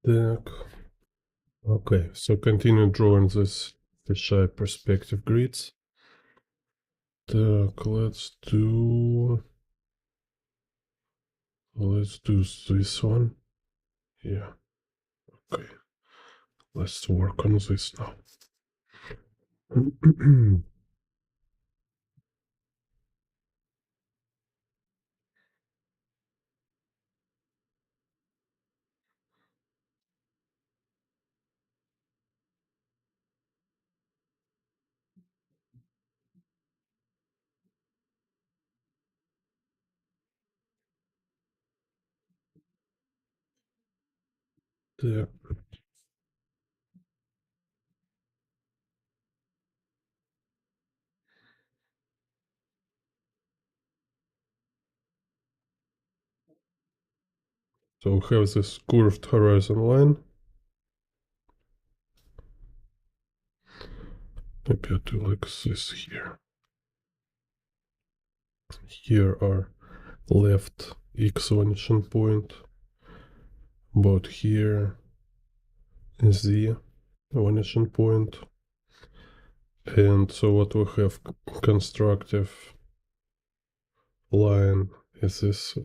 Так. Okay, so continue drawing this fisheye perspective grids. Так, let's do this one. Yeah. Okay. Let's work on this now. Так. So we have this curved horizon line. Maybe I'll do like this here. Here are left x vanishing point. About here is the vanishing point. And so what we have constructive line is this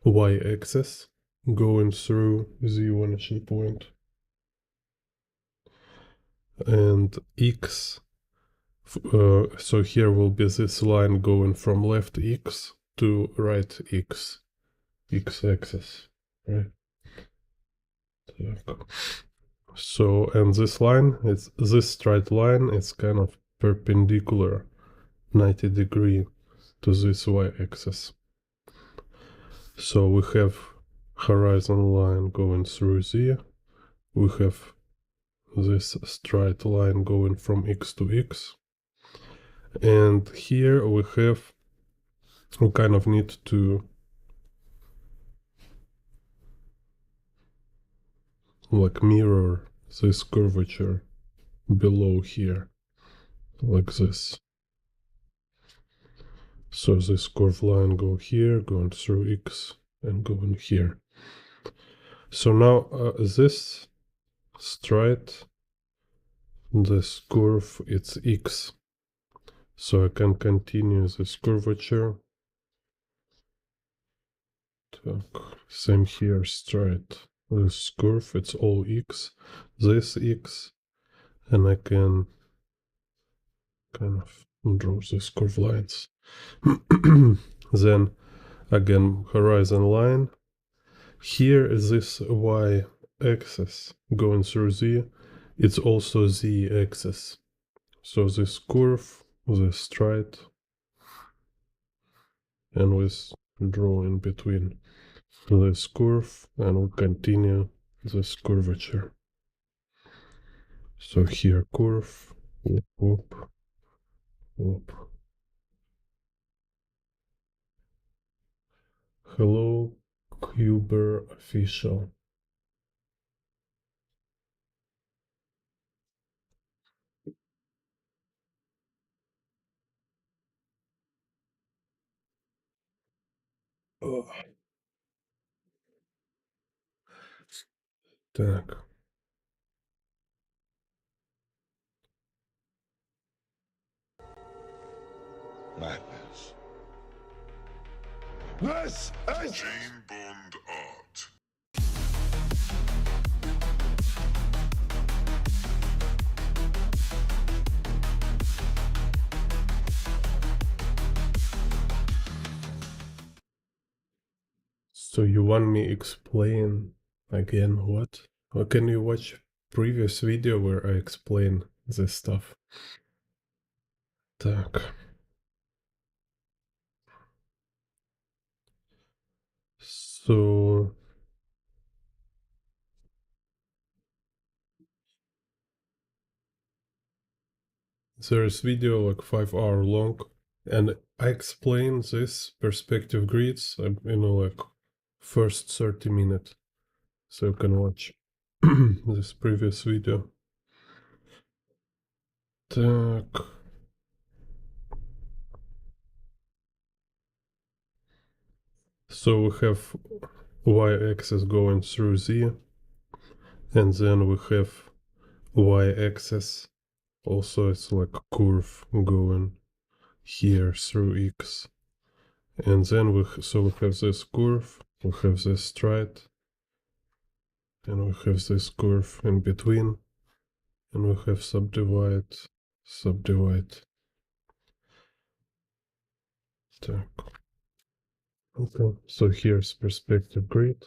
y-axis going through the vanishing point, and x, so here will be this line going from left x to right x-axis, right? So, and this line, it's this straight line, is kind of perpendicular 90 degree to this y-axis. So we have horizon line going through there. We have this straight line going from x to x. And here we kind of need to like mirror this curvature below here, like this. So this curved line go here, going through x, and going here. So now this straight, this curve, it's x. So I can continue this curvature. Same here, straight. This curve, it's all x, this x, and I can kind of draw these curved lines. Then again, horizon line. Here is this y-axis going through z. It's also z-axis. So this curve, this straight, and we draw in between this curve, and we continue this curvature. So here curve, whoop, whoop. Hello, Cuber official. Так. Madness. This is Jane Bond art. So you want me explain again what? Or can you watch previous video where I explain this stuff? Так. So there's video like 5 hour long, and I explain this perspective grids, like first 30 minutes. So you can watch this previous video. Так. So we have y-axis going through z, And then we have y-axis. Also, it's like a curve going here through x. And then we have this curve, we have this stride, and we have this curve in between, and we have subdivide. Так. Okay, so here's perspective grid.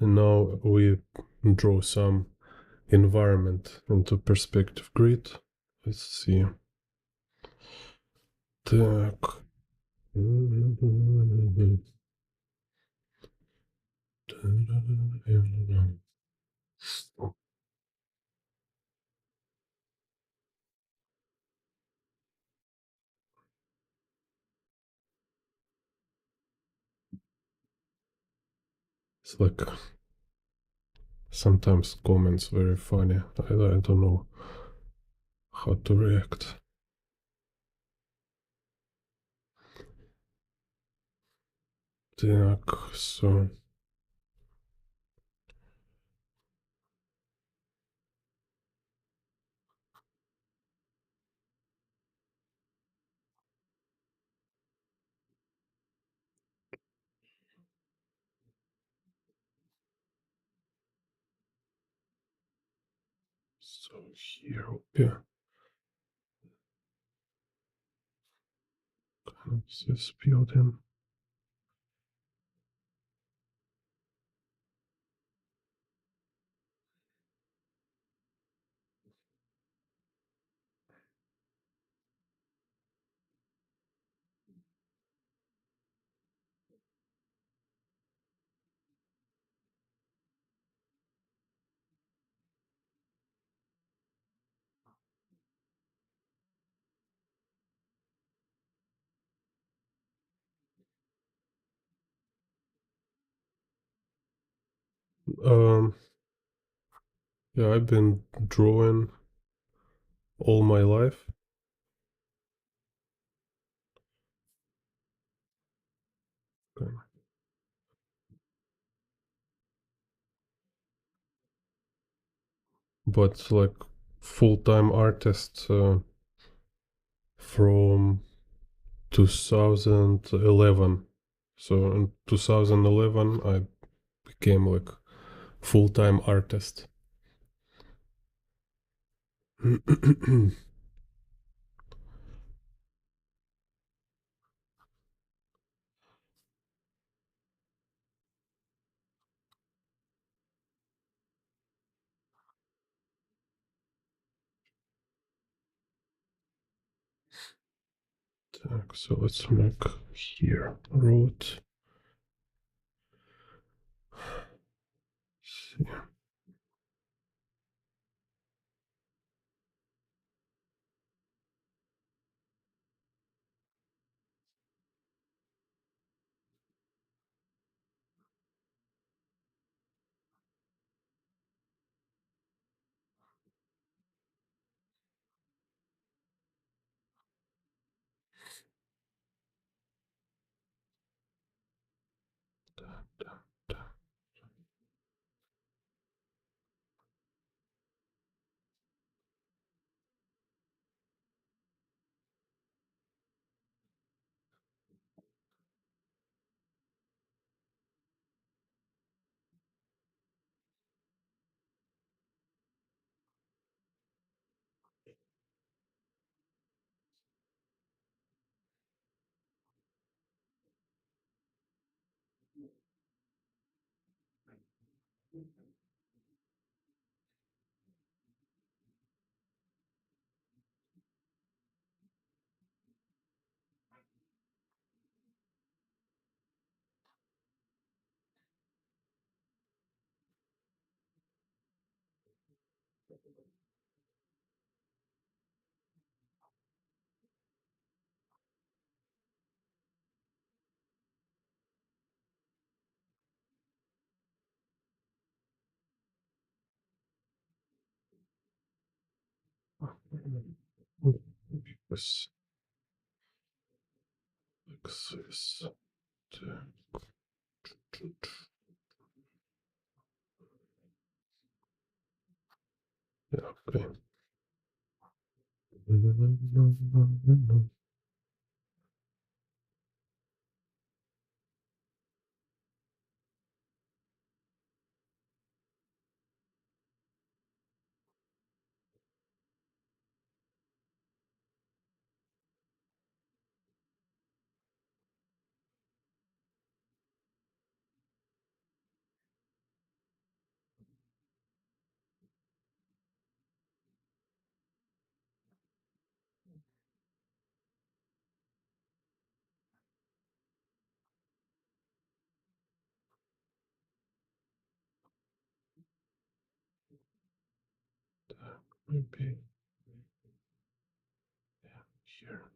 And now we draw some environment into perspective grid. Let's see. Так. It's like sometimes comments very funny. I don't know how to react. Так, so here will be kind of this building. Um, yeah, I've been drawing all my life. Okay. But like full-time artist from 2011. So in 2011, I became like full-time artist. Так, so let's make here root. See. This axis. Yeah, okay. Maybe here.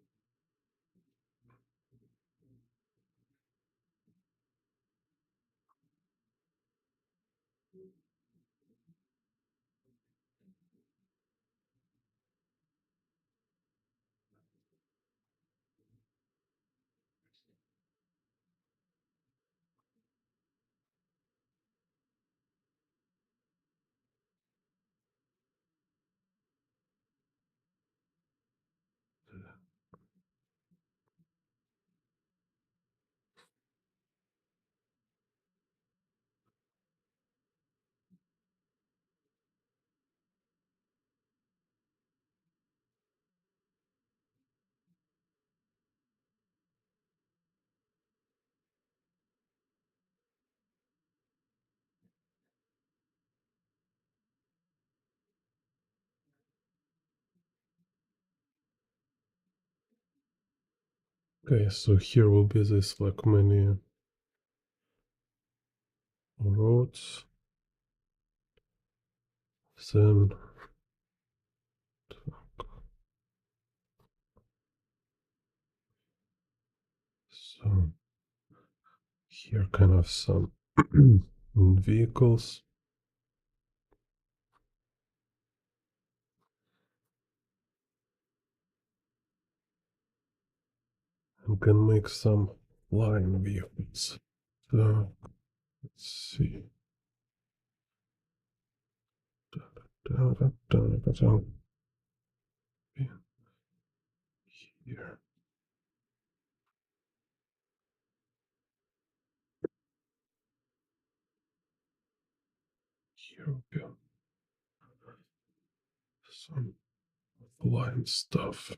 Okay, so here will be this like many roads. Then so here kind of some vehicles. And can make some line vehicles. So let's see. Here. Here we go. Some line stuff.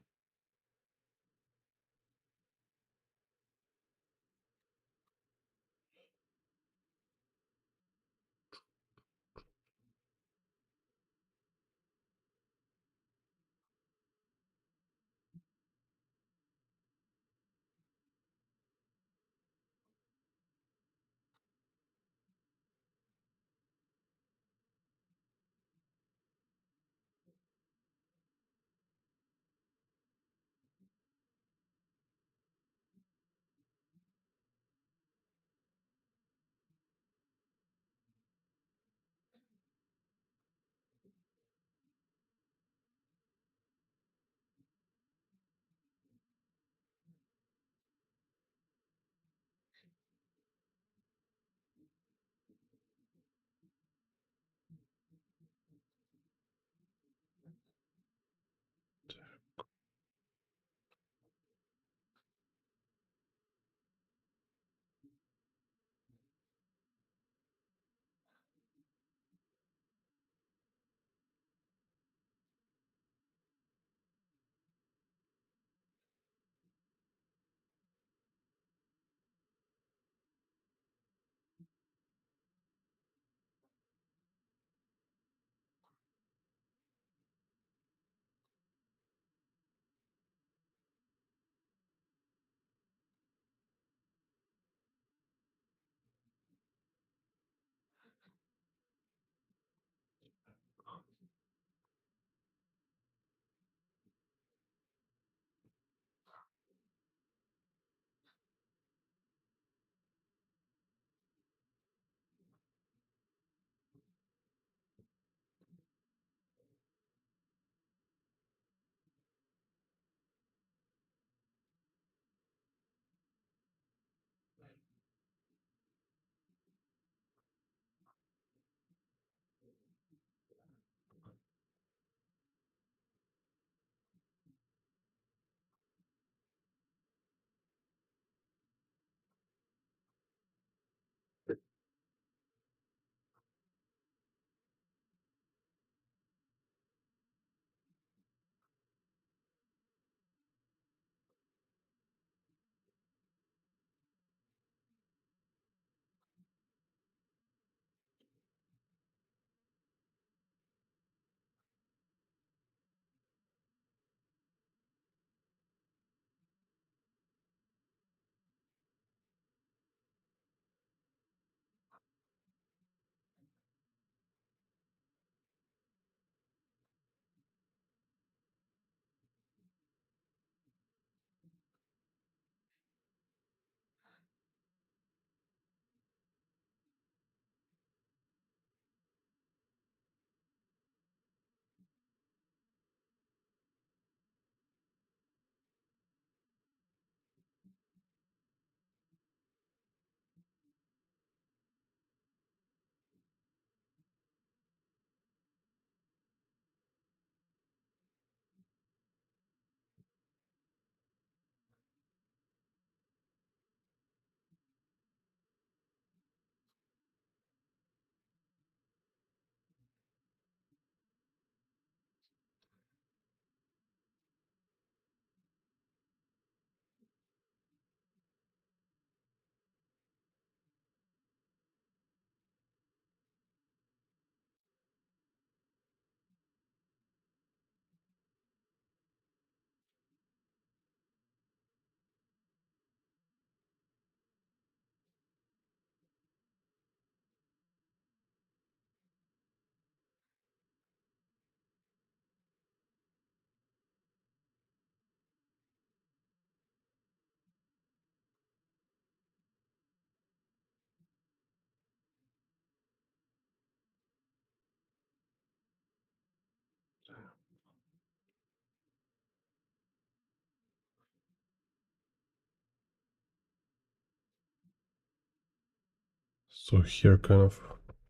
So here kind of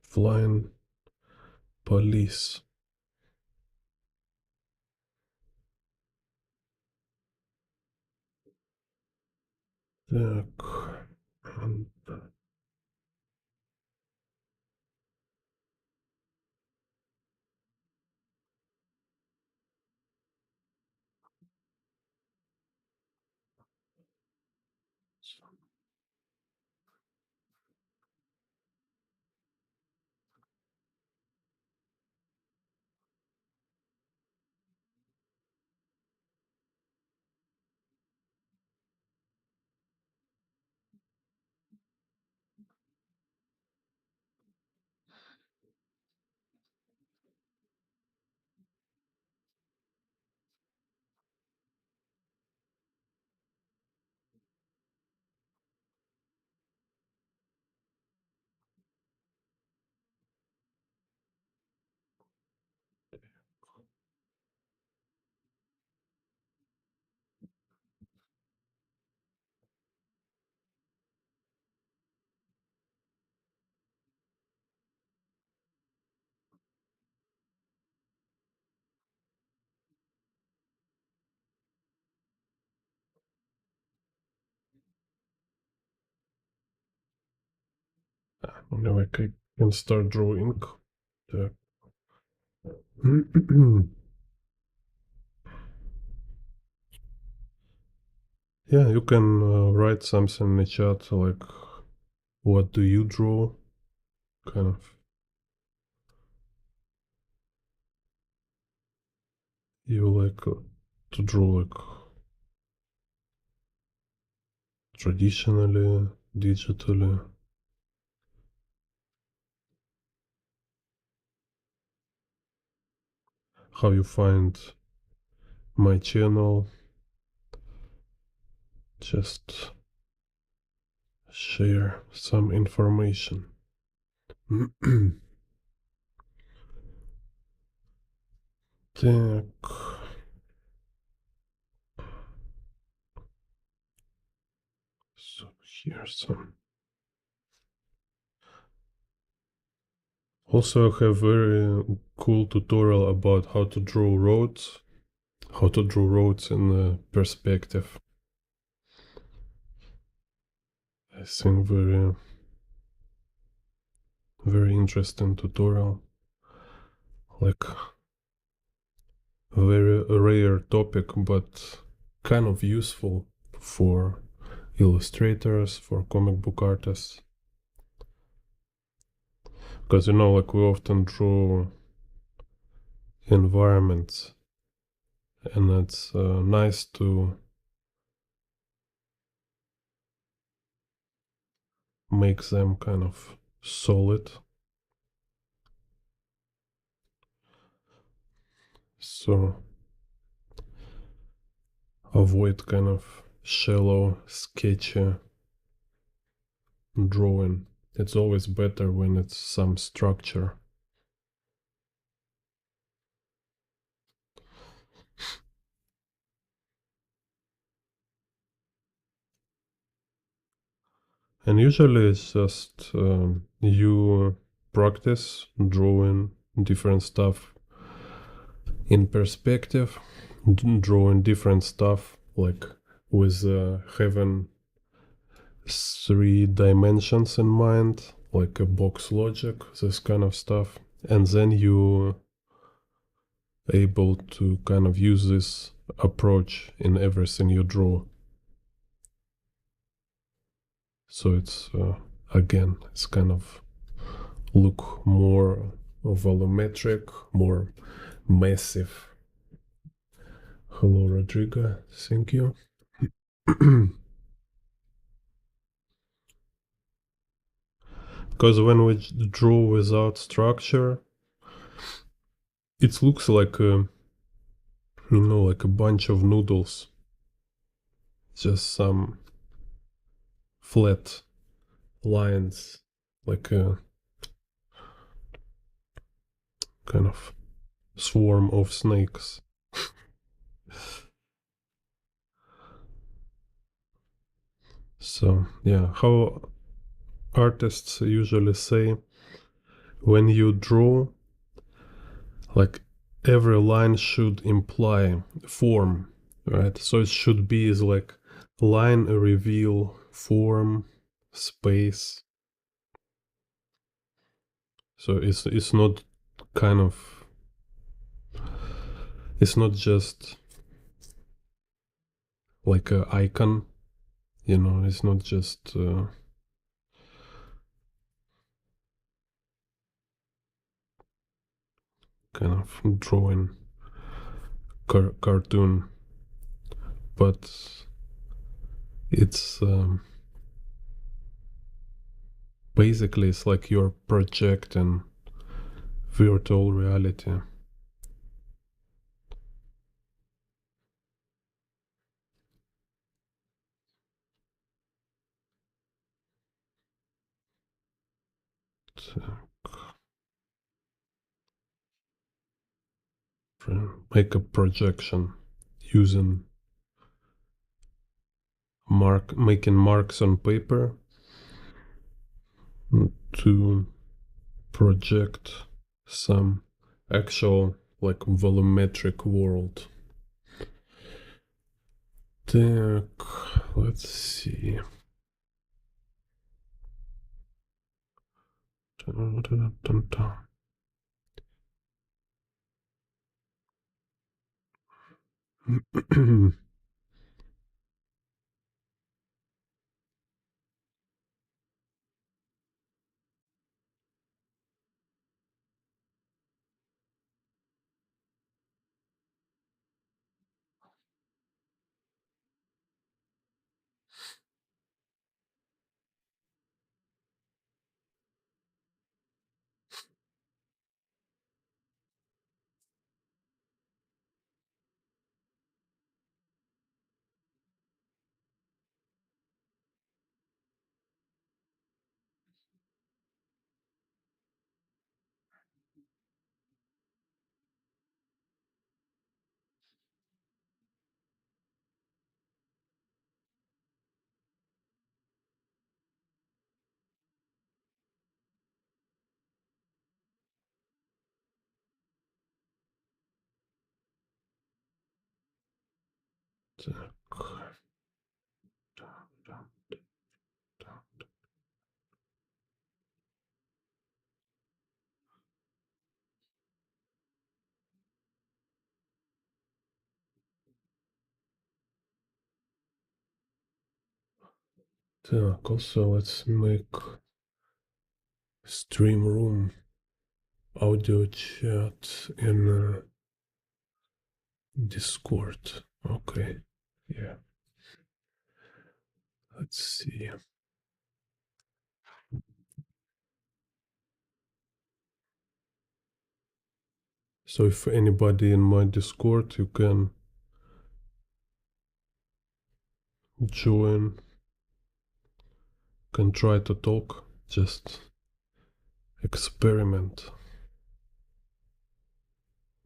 flying police. Так. And now I can start drawing. Так. Yeah, you can write something in the chat like, what do you draw? Kind of. You like to draw like traditionally, digitally. How you find my channel. Just share some information. Так. So here's some. Also, I have very cool tutorial about how to draw roads. How to draw roads in perspective. I think very interesting tutorial. Like a very rare topic, but kind of useful for illustrators, for comic book artists. Because, you know, like we often draw environments, and it's nice to make them kind of solid. So avoid kind of shallow, sketchy drawing. It's always better when it's some structure. And usually it's just you practice drawing different stuff in perspective, drawing different stuff like with having 3 dimensions in mind, like a box logic, this kind of stuff. And then you able to kind of use this approach in everything you draw. So it's again, it's kind of look more volumetric, more massive. Hello, Rodrigo. Thank you. Because when we draw without structure, it looks like a, you know, like a bunch of noodles. Just some flat lines, like a kind of swarm of snakes. So yeah, how artists usually say when you draw, like every line should imply form, right? So it should be is like line reveal form space. So it's not kind of, it's not just like a icon, you know, it's not just kind of drawing cartoon, but it's basically it's like you're projecting virtual reality. Make a projection using making marks on paper to project some actual like volumetric world. Let's see. Also let's make stream room audio chat in Discord. Okay, yeah. Let's see. So if anybody in my Discord, you can join, can try to talk, just experiment,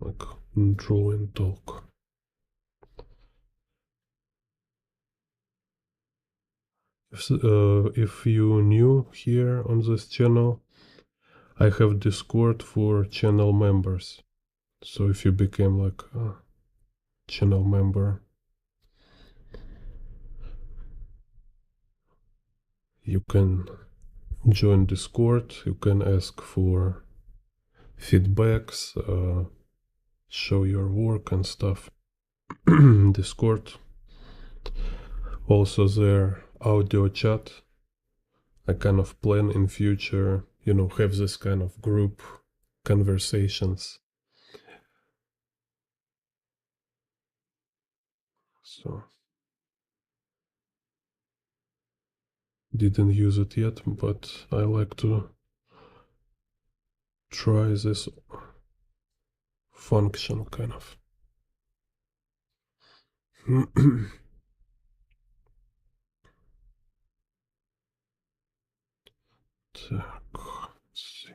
like draw and talk. If you new here on this channel, I have Discord for channel members. So if you became like a channel member, you can join Discord, you can ask for feedbacks, show your work and stuff. Discord. Also their audio chat. I kind of plan in future, you know, have this kind of group conversations. So didn't use it yet, but I like to try this function kind of. Так, let's see.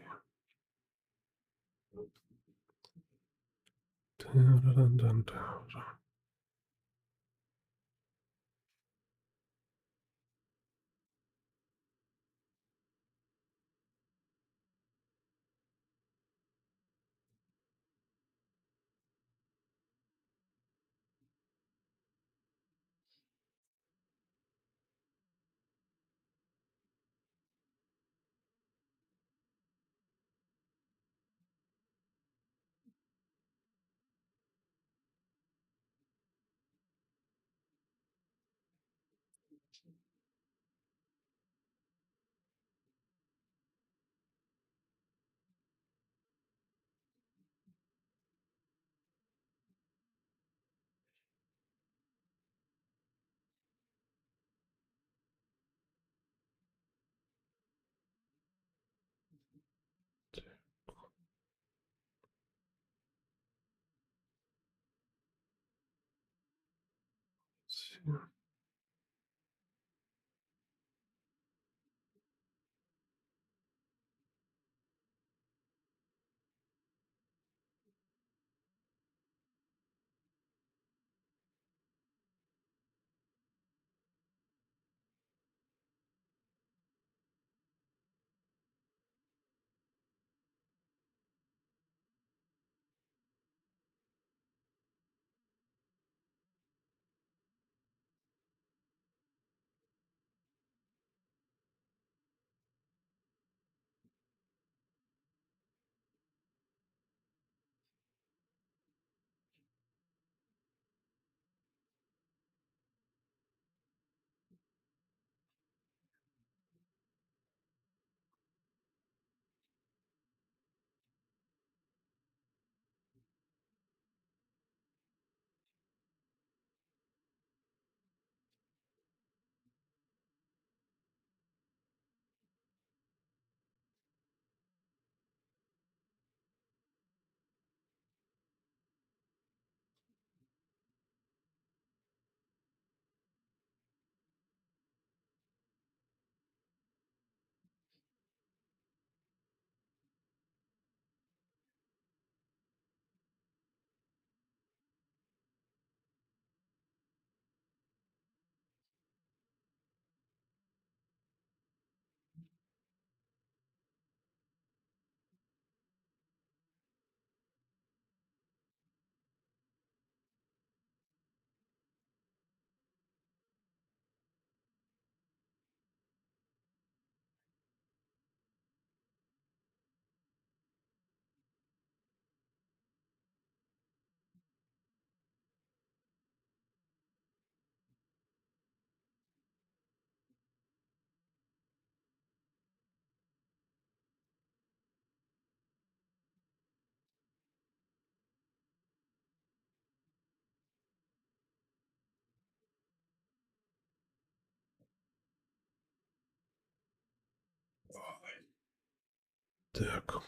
Так.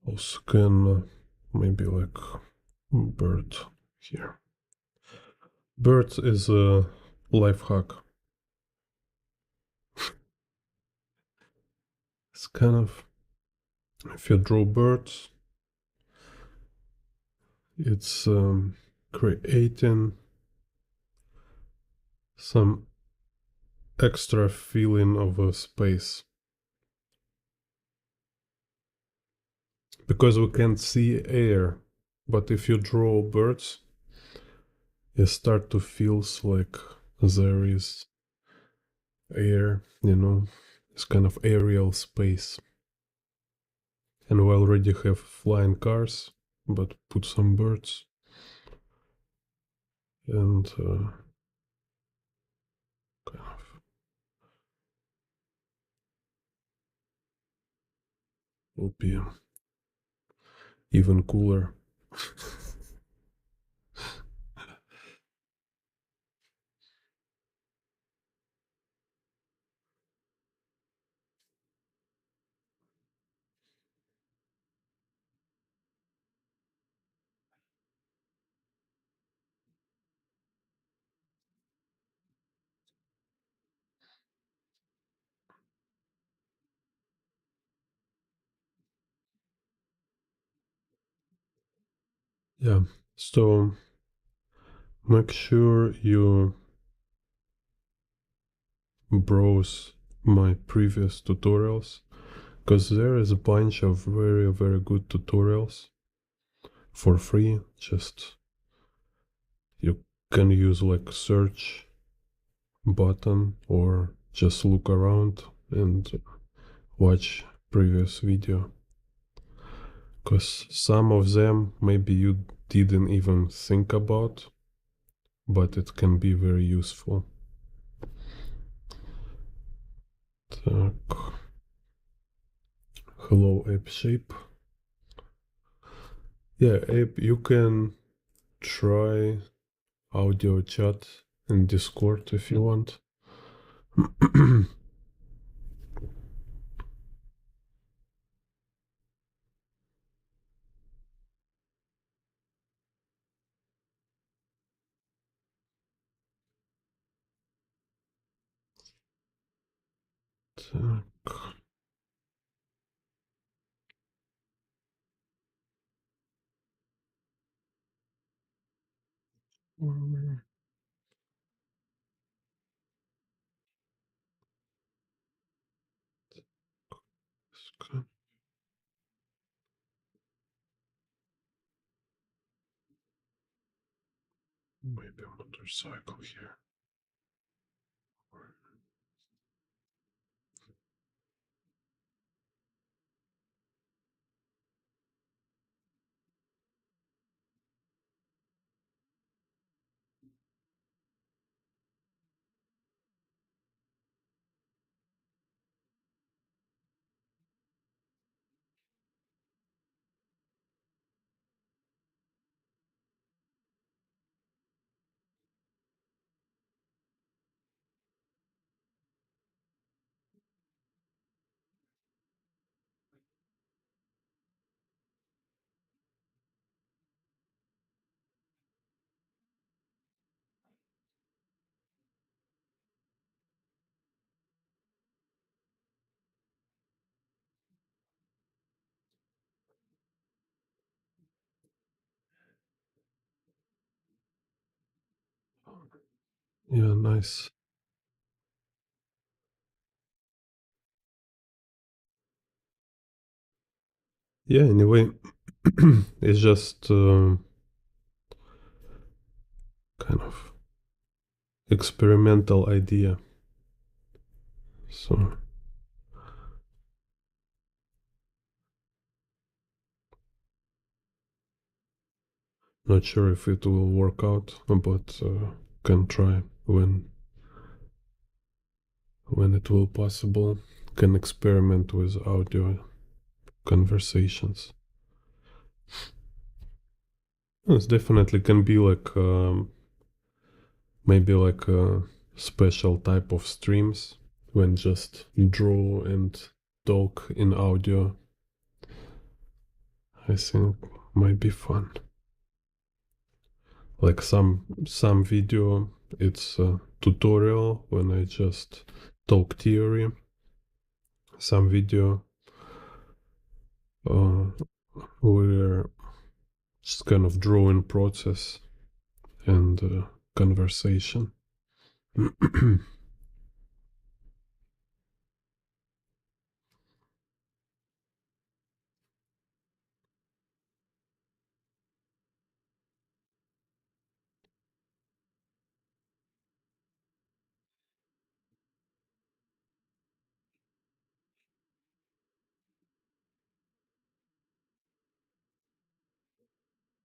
Also can maybe like bird here. Bird is a life hack. It's kind of, if you draw birds, it's creating some extra feeling of a space. Because we can't see air, but if you draw birds, you start to feel like there is air, it's kind of aerial space. And we already have flying cars, but put some birds. And kind of will be even cooler. Yeah, so make sure you browse my previous tutorials, because there is a bunch of very, very good tutorials for free. Just you can use like search button or just look around and watch previous video, because some of them maybe you didn't even think about, but it can be very useful. Так. Hello ape shape. Yeah, ape, you can try audio chat in Discord if you want. Так. Maybe a motorcycle here. Yeah, nice. Yeah, anyway, it's just kind of experimental idea. So, not sure if it will work out, but can try when it will possible. Can experiment with audio conversations. It definitely can be like maybe like a special type of streams when just draw and talk in audio. I think might be fun. Like some video, it's a tutorial when I just talk theory. Some video where just kind of drawing process and conversation.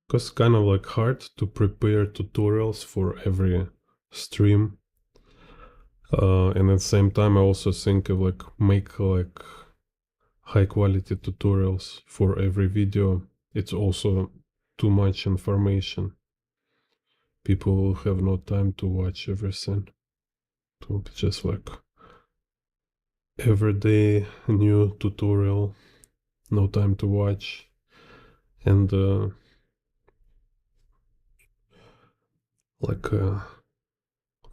Because kind of like hard to prepare tutorials for every stream. And at the same time, I also think of like make like high quality tutorials for every video. It's also too much information. People will have no time to watch everything. It will be just like everyday new tutorial, no time to watch, and like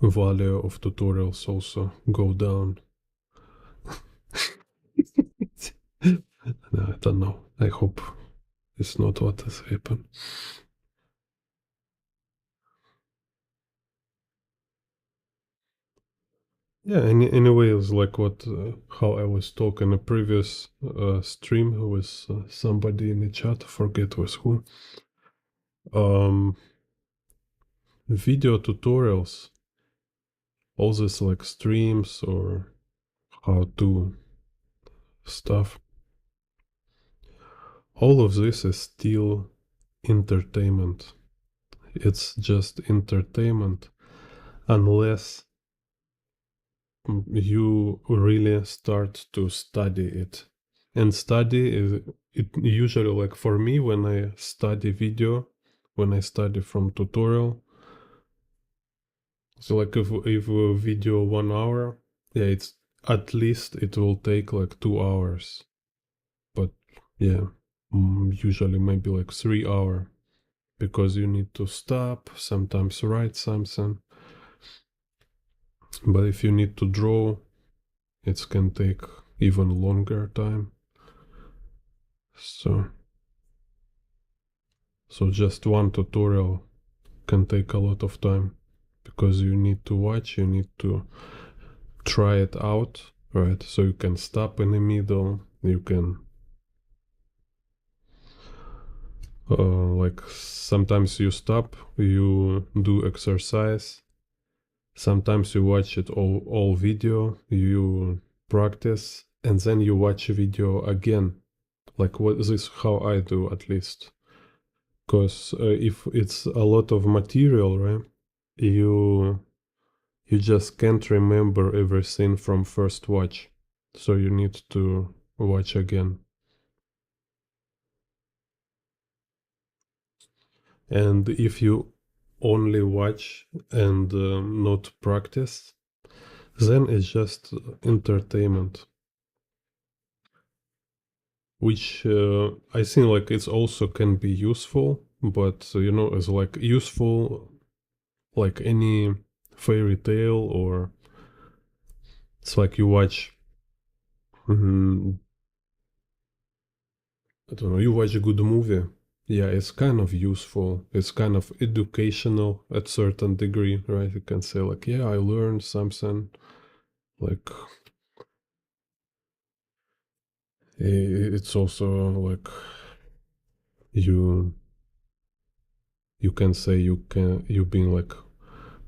value of tutorials also go down. I don't know. I hope it's not what has happened. Yeah, anyway, it's like what how I was talking a previous stream with somebody in the chat, forget with who. Video tutorials, all this like streams or how to stuff. All of this is still entertainment. It's just entertainment unless you really start to study it. And study is it usually like for me when I study video, when I study from tutorial. So like if a video 1 hour, yeah, it's at least it will take like 2 hours. But yeah, usually maybe like 3 hour because you need to stop, sometimes write something. But if you need to draw, it can take even longer time. So just one tutorial can take a lot of time, because you need to watch, you need to try it out, right? So you can stop in the middle, you can like sometimes you stop, you do exercise, sometimes you watch it all video, you practice, and then you watch a video again. Like what is this how I do, at least, because if it's a lot of material, right, you just can't remember everything from first watch, so you need to watch again. And if you only watch and not practice, then it's just entertainment, which I think like it's also can be useful, but it's like useful like any fairy tale, or it's like you watch I don't know, you watch a good movie. Yeah, it's kind of useful. It's kind of educational at certain degree, right? You can say like, yeah, I learned something. Like it's also like you can say you been like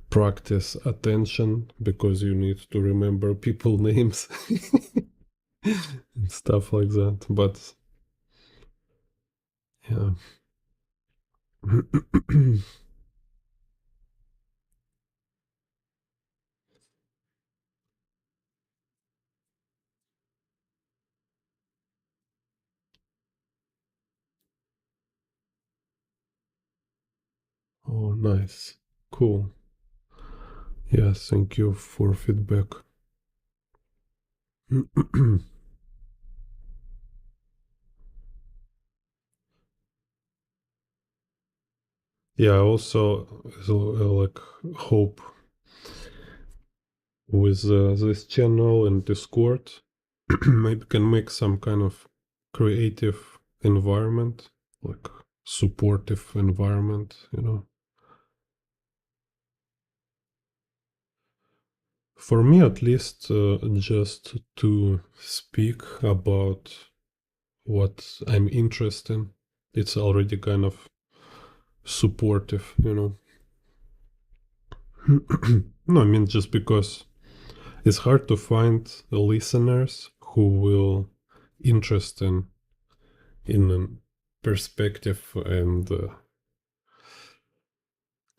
practice attention, because you need to remember people names and stuff like that. But yeah. Oh, nice. Cool. Yeah, thank you for feedback. Yeah, I also like hope with this channel and Discord, maybe can make some kind of creative environment, like supportive environment. For me, at least, just to speak about what I'm interested in, it's already kind of supportive. No, I mean, just because it's hard to find listeners who will interest in a perspective and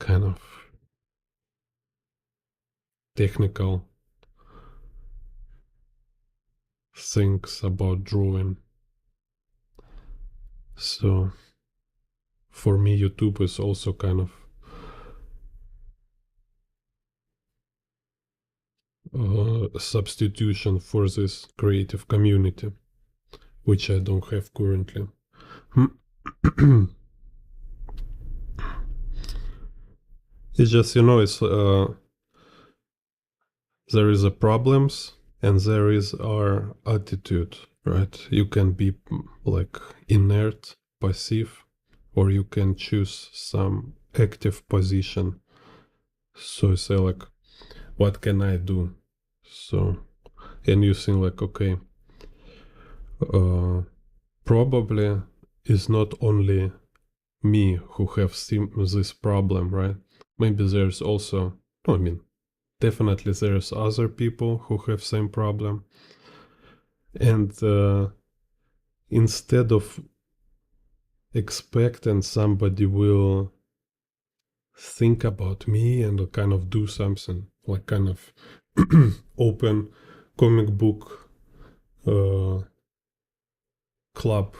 kind of technical things about drawing. So for me, YouTube is also kind of a substitution for this creative community, which I don't have currently. It's just it's there is a problems and there is our attitude, right? You can be like inert, passive, or you can choose some active position. So say like, what can I do? So, and you think like, okay, probably it's not only me who have seen this problem, right? Maybe there's also, no, I mean, definitely there's other people who have same problem. And instead of expecting somebody will think about me and kind of do something, like kind of open comic book club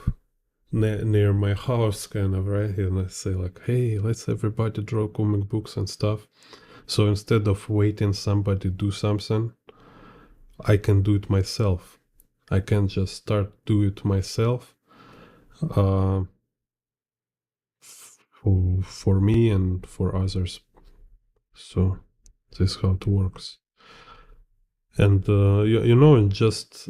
near my house, kind of, right? And I say like, hey, let's everybody draw comic books and stuff. So instead of waiting somebody do something, I can do it myself. I can just start do it myself, uh, for me and for others. So this is how it works. And you know, just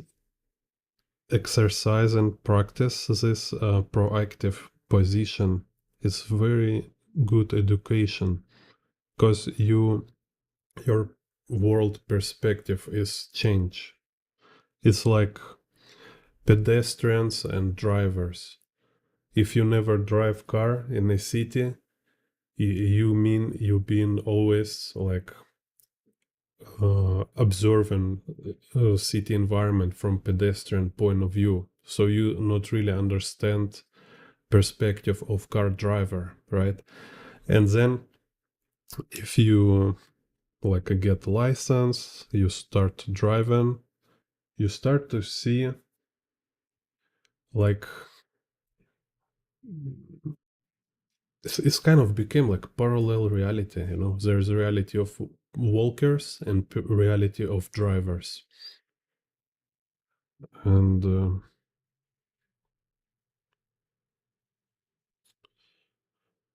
exercise and practice this proactive position is very good education, because your world perspective is change. It's like pedestrians and drivers. If you never drive car in a city, you mean you been always like observing city environment from pedestrian point of view, so you not really understand perspective of car driver, right? And then if you like get license, you start driving, you start to see like it's kind of became like parallel reality, you know. There's a reality of walkers and reality of drivers. And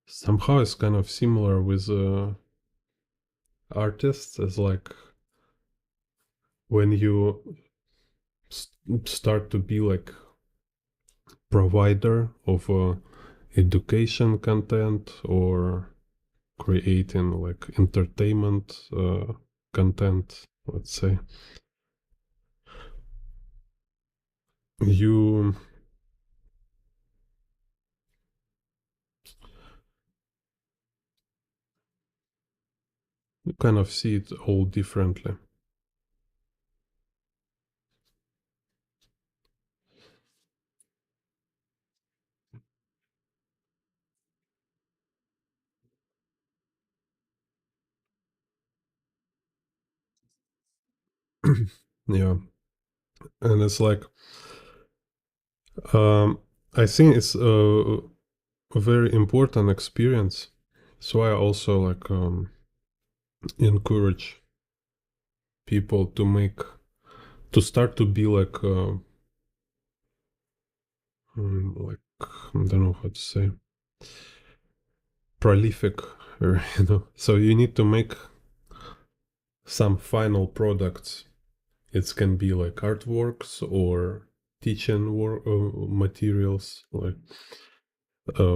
somehow it's kind of similar with artists, as like when you start to be like provider of education content or creating like entertainment content, let's say, you kind of see it all differently. Yeah, and it's like I think it's a very important experience. So I also like encourage people to make to start to be like like I don't know how to say, prolific, or you know. So you need to make some final products. It can be like artworks or teaching materials, like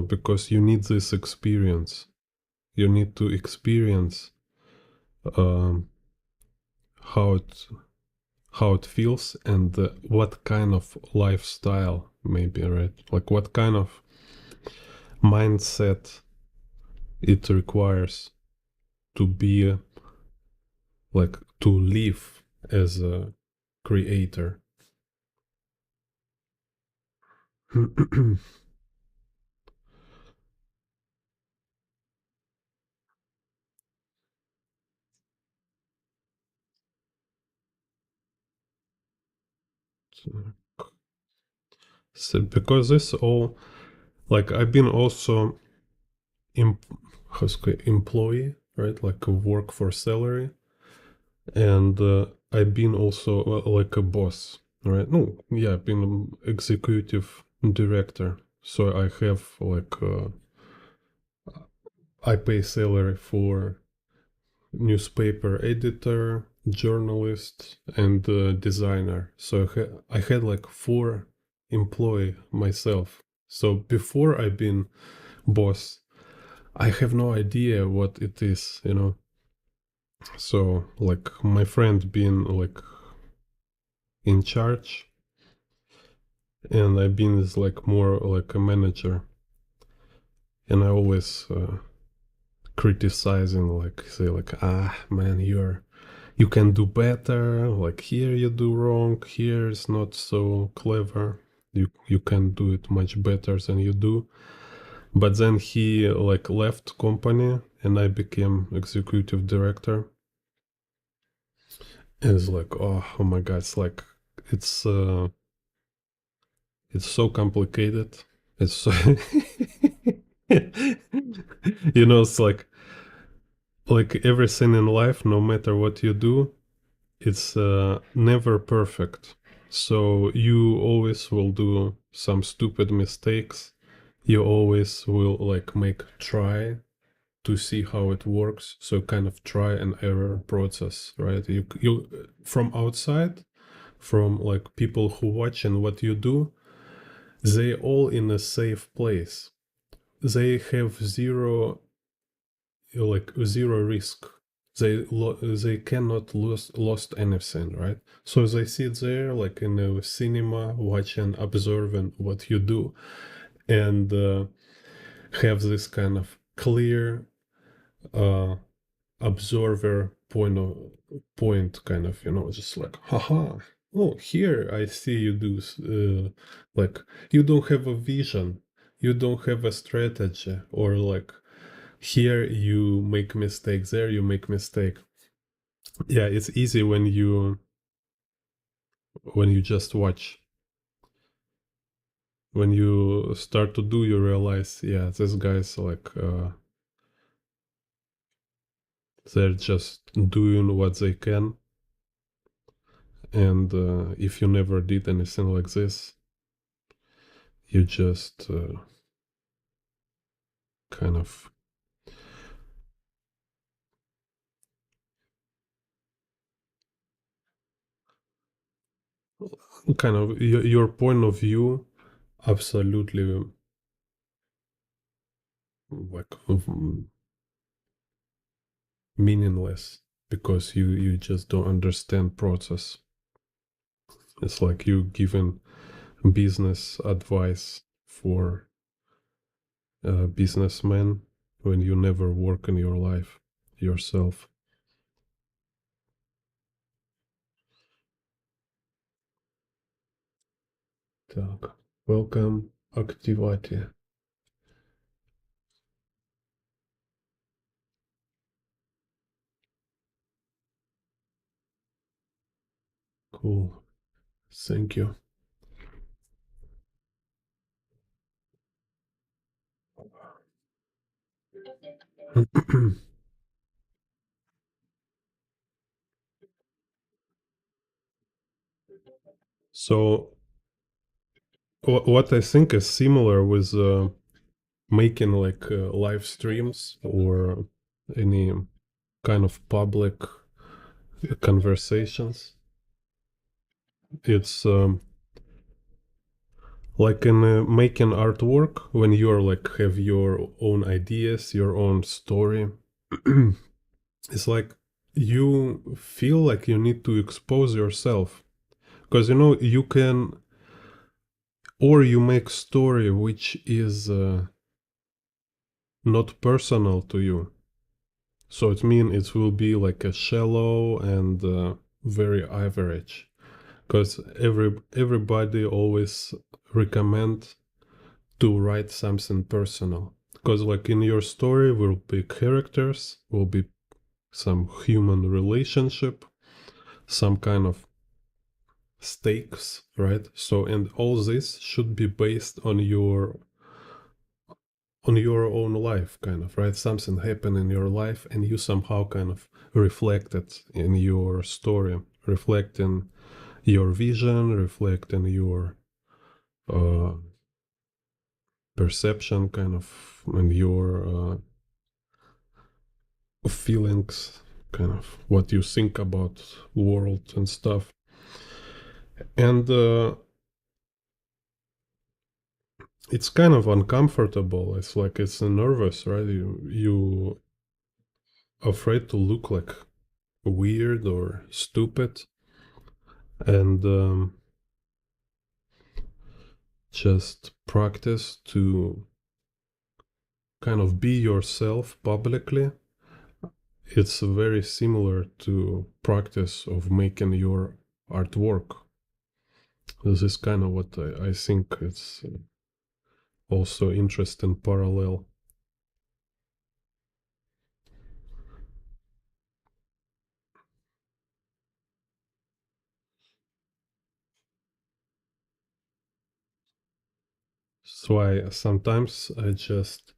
because you need this experience. You need to experience um, how it feels, and what kind of lifestyle, maybe, right? Like what kind of mindset it requires to be like to live as a creator. So because this all, like I've been also employee, right? Like a work for salary, and I've been also like a boss, right? No, yeah, I've been an executive director. So I have like I pay salary for newspaper editor, journalist, and designer. So I had like 4 employee myself. So before I've been boss, I have no idea what it is, you know. So like my friend being like in charge, and I've been as like more like a manager, and I always criticizing, like say like, ah man, you can do better, like here you do wrong, here is not so clever, you can do it much better than you do. But then he like left company and I became executive director. And it's like, oh my god, it's like it's uh it's so complicated. It's so you know, it's like everything in life, no matter what you do, it's never perfect. So you always will do some stupid mistakes. You always will like make try. to see how it works. So kind of try and error process, right? You from outside, from like people who watch and what you do, they all in a safe place. They have zero risk. They cannot lost anything, right? So they sit there like in a cinema, watching, observing what you do, and have this kind of clear uh, observer point, kind of, just like, haha. Oh, here I see you do like you don't have a vision, you don't have a strategy, or like here you make mistakes, there you make mistake. Yeah, it's easy when you just watch. When you start to do, you realize, yeah, this guy's like they're just doing what they can. And if you never did anything like this, you just kind of your point of view absolutely like meaningless, because you just don't understand process. It's like you giving business advice for a businessman when you never work in your life yourself. Так, welcome, Activati. Cool, thank you. So what I think is similar with making like live streams or any kind of public conversations. It's like in making artwork, when you're like have your own ideas, your own story. It's like you feel like you need to expose yourself, because you can, or you make story which is not personal to you. So it means it will be like a shallow and very average, because everybody always recommend to write something personal, because like in your story will be characters, will be some human relationship, some kind of stakes, right? So, and all this should be based on your own life, kind of, right? Something happened in your life and you somehow kind of reflect it in your story, reflecting your vision, reflecting your uh, perception, kind of, and your feelings, kind of what you think about world and stuff. And it's kind of uncomfortable. It's like it's nervous, right? You afraid to look like weird or stupid, and just practice to kind of be yourself publicly. It's very similar to practice of making your artwork. This is kind of what I think it's also interesting parallel. So I sometimes I just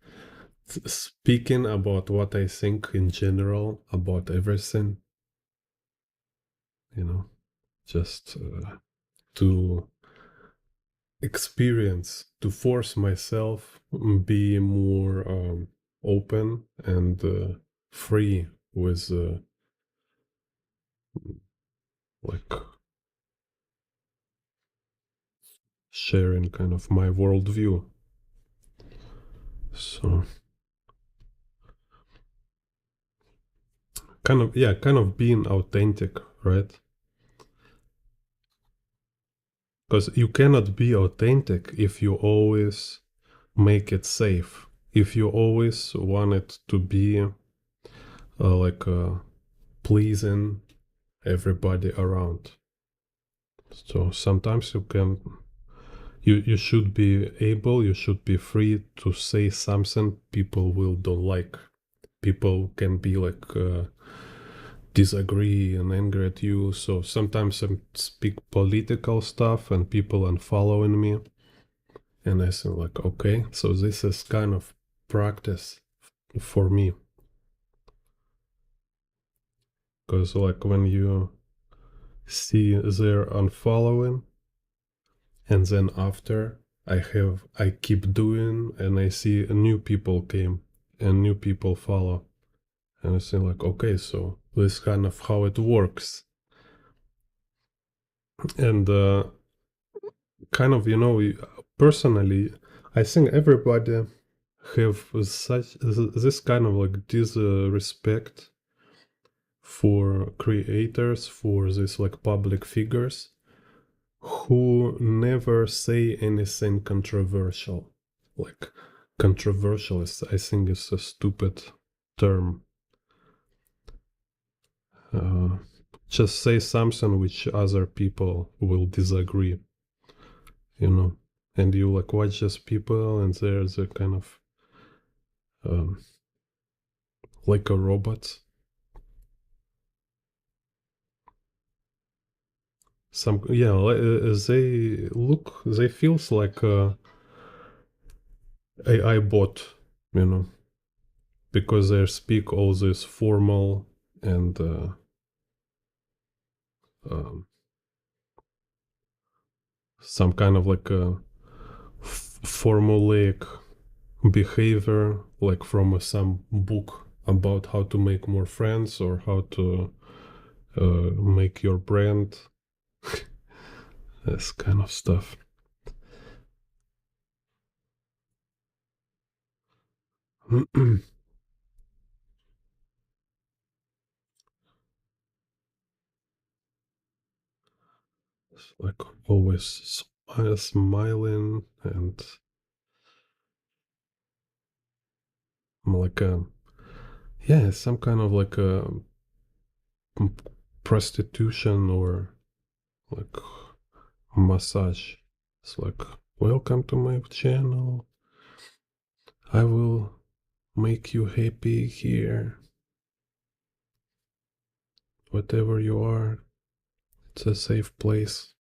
speaking about what I think in general about everything, just to experience, to force myself be more open and free with like sharing kind of my worldview. So kind of being authentic, right? Because you cannot be authentic if you always make it safe. If you always want it to be pleasing everybody around. So sometimes you should be able, you should be free to say something people will don't like. People can be disagree and angry at you. So sometimes I speak political stuff and people unfollowing me. And I think like, okay, so this is kind of practice for me. Because like when you see their unfollowing and then after I keep doing and I see new people came and new people follow. And I think like, okay, so this is kind of how it works. And kind of, personally, I think everybody have such this kind of like disrespect for creators, for these like public figures who never say anything controversial. Like controversial is, I think, is a stupid term. Just say something which other people will disagree, and you like watch just people and there's a kind of like a robot. They feels like a AI bot, because they speak all this formal and um, some kind of like a formulaic behavior, like from some book about how to make more friends or how to make your brand. This kind of stuff. It's like always smiling and like some kind of like a prostitution or like massage. It's like, welcome to my channel. I will make you happy here. Whatever you are, it's a safe place.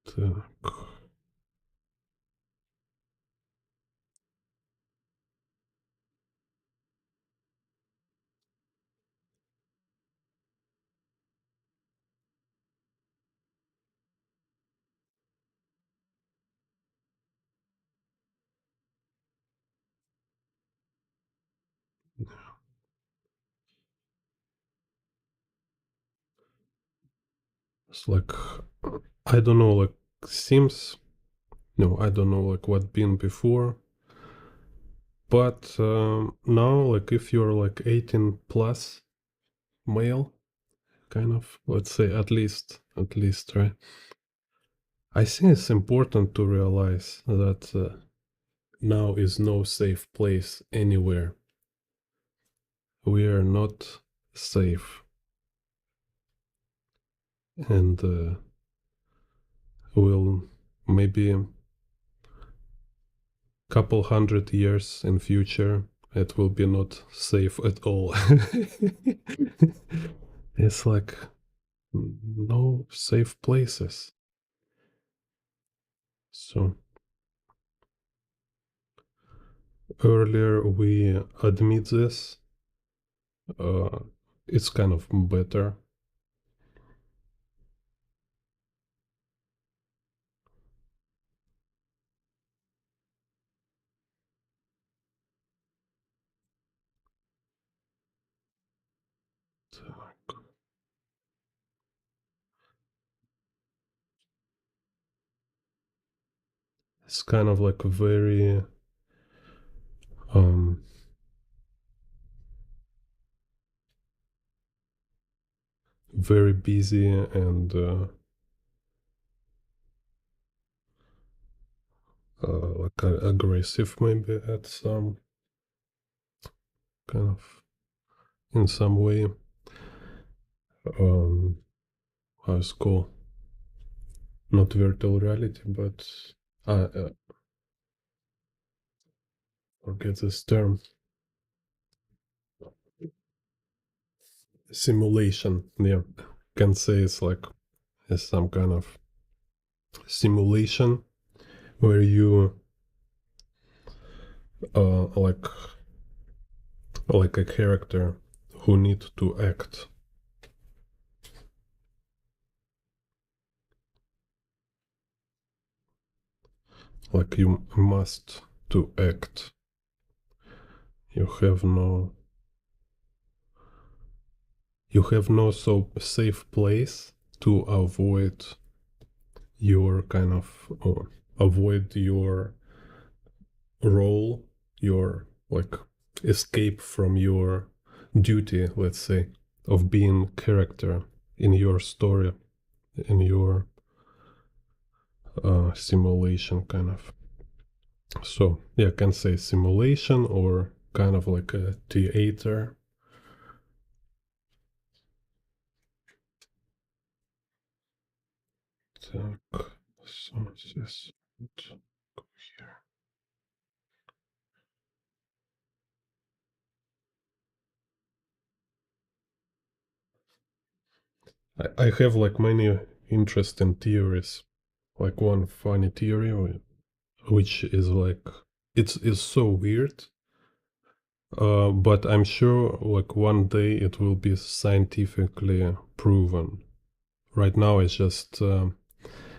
Так. It's like, I don't know, like seems, no, I don't know like what been before, but now like if you're like 18 plus male, kind of, let's say at least, right? I think it's important to realize that now is no safe place anywhere. We are not safe, and will maybe couple 100 years in future it will be not safe at all. It's like no safe places. So earlier we admit this, it's kind of better. It's kind of like a very very busy and like aggressive maybe at some kind of in some way. How it's called? Not virtual reality, but forget this term. Simulation. Yeah, can say it's like it's some kind of simulation where you like a character who need to act. Like you must to act. You have no so safe place to avoid your kind of avoid your role, your like escape from your duty, let's say, of being character in your story, in your simulation kind of. So yeah, I can say simulation or kind of like a theater. Так, so здесь вот here. I have like many interesting theories. Like one funny theory, which is like it's so weird, but I'm sure like one day it will be scientifically proven. Right now, it's just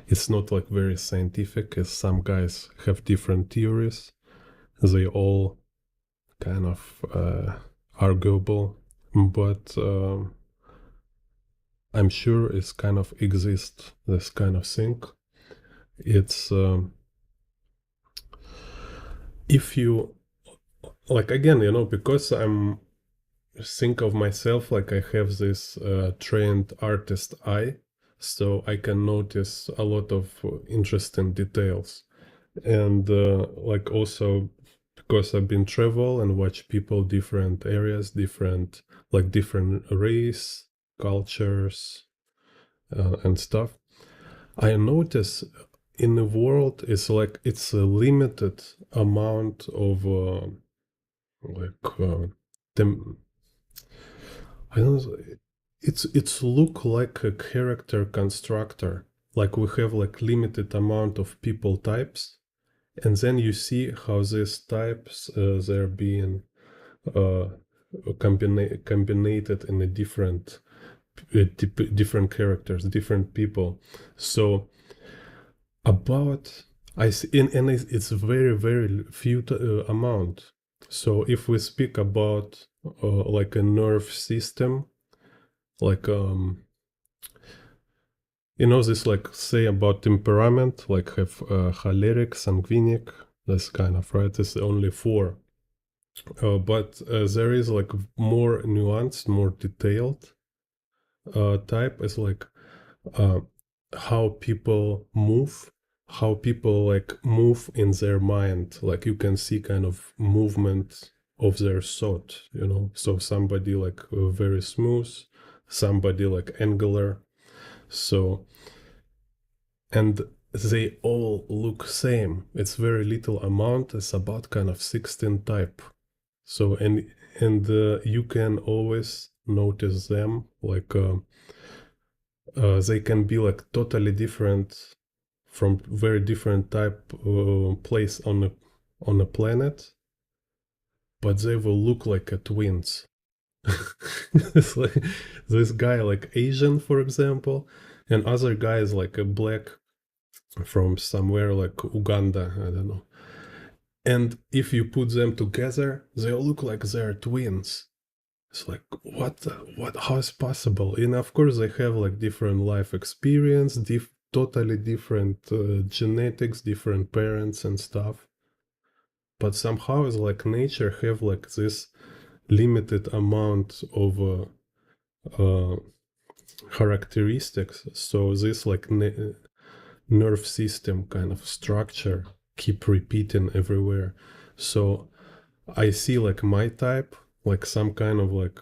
it's not like very scientific, as some guys have different theories. They all kind of arguable, but I'm sure it's kind of exists this kind of thing. It's if you like again, because I'm think of myself like I have this trained artist eye, so I can notice a lot of interesting details, and like also because I've been travel and watch people different areas, different race, cultures, and stuff. I notice in the world it's a limited amount of like them. I don't know. It's look like a character constructor. Like we have like limited amount of people types, and then you see how these types they're being uh, combinated in a different characters, different people. So about I see, and it's very few amount. So if we speak about like a nerve system, like this like say about temperament, like have choleric, sanguinic, this kind of right. It's only four, but there is like more nuanced, more detailed type is like uh, how people move, how people like move in their mind. Like you can see kind of movement of their thought, So somebody like very smooth, somebody like angular. So, and they all look same. It's very little amount. It's about kind of 16 type. So and you can always notice them like they can be like totally different from very different type place on a planet, but they will look like a twins. It's like this guy like Asian, for example, and other guy is like a black from somewhere like Uganda, I don't know. And if you put them together, they look like they're twins. It's like what how is possible? And of course they have like different life experience, totally different genetics, different parents and stuff. But somehow it's like nature have like this limited amount of uh, characteristics. So this like nerve system kind of structure keep repeating everywhere. So I see like my type, like some kind of like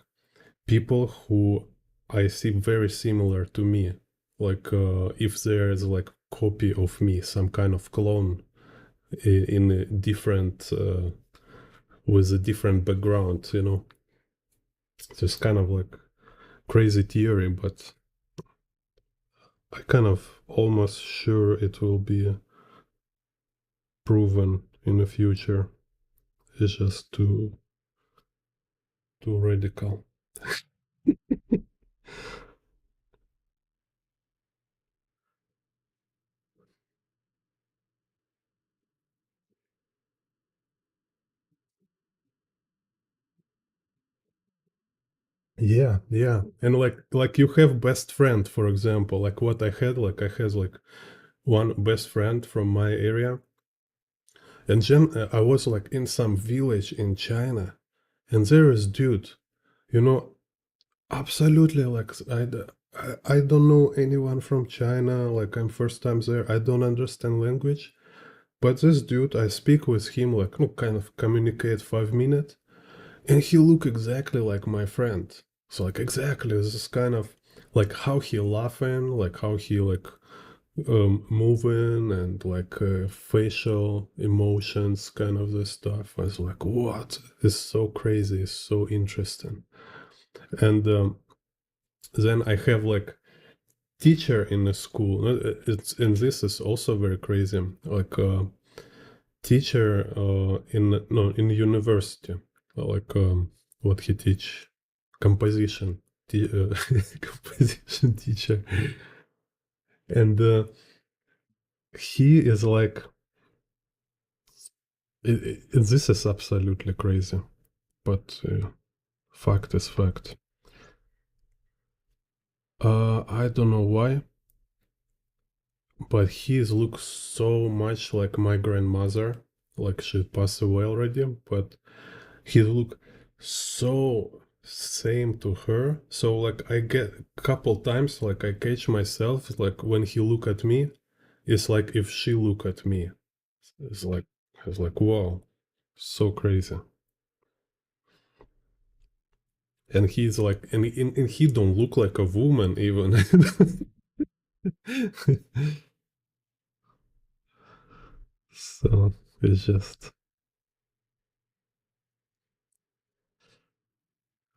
people who I see very similar to me. Like if there is like copy of me, some kind of clone in a different with a different background, you know. It's kind of like crazy theory, but I kind of almost sure it will be proven in the future. It's just too radical. Yeah, and like you have best friend, for example, like what I had like one best friend from my area, and then I was like in some village in China, and there is dude, you know, absolutely like I don't know anyone from China, like I'm first time there, I don't understand language, but this dude, I speak with him like no kind of communicate 5 minutes, and he look exactly like my friend. So like exactly this kind of like how he laughing, like how he like moving and like facial emotions, kind of this stuff. I was like, what? It's so crazy. It's so interesting. And then I have like teacher in the school. It's and this is also very crazy. Like teacher in no in university, like what he teach, composition, composition teacher, and he is like this is absolutely crazy, but fact is fact. I don't know why, but he looks so much like my grandmother. Like she passed away already, but he look so same to her. So like I get a couple times like I catch myself like when he look at me, it's like if she look at me. It's like it's like wow, so crazy. And he's like and he don't look like a woman even. So it's just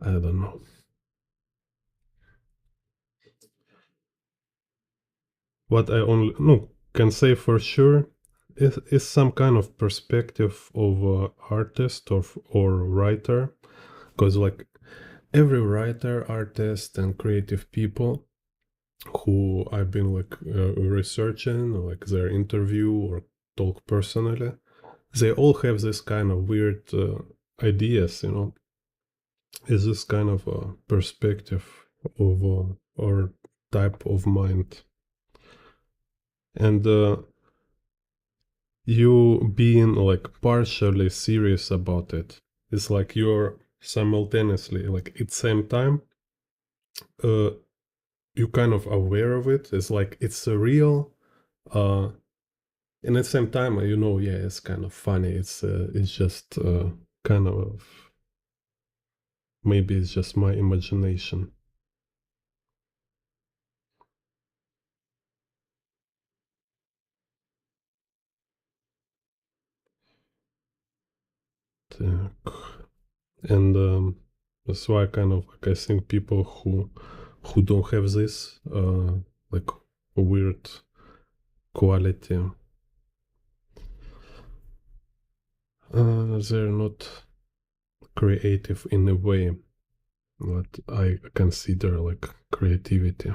I don't know. What I only no can say for sure is some kind of perspective of artist or writer, because like every writer, artist, and creative people who I've been like researching, like their interview or talk personally, they all have this kind of weird ideas, you know. Is this kind of a perspective of or type of mind, and you being like partially serious about it. It's like you're simultaneously like at the same time uh you kind of aware of it. It's like it's a real uh and at the same time you know yeah it's kind of funny. It's just kind of maybe it's just my imagination. Так. And that's why kind of like I think people who don't have this like weird quality they're not creative in a way that I consider like creativity.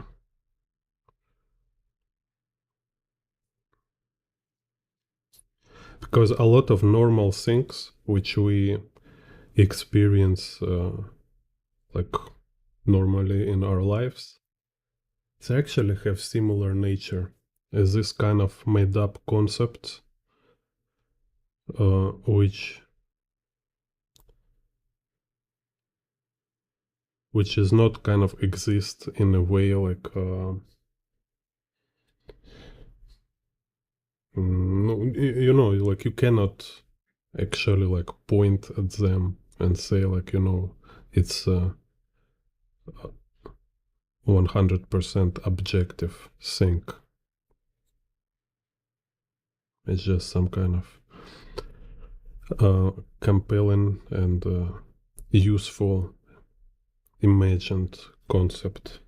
Because a lot of normal things which we experience like normally in our lives, they actually have similar nature as this kind of made up concept which is not kind of exist in a way like no, you know, like you cannot actually like point at them and say like, you know, it's 100% objective thing. It's just some kind of compelling and useful imagined concept.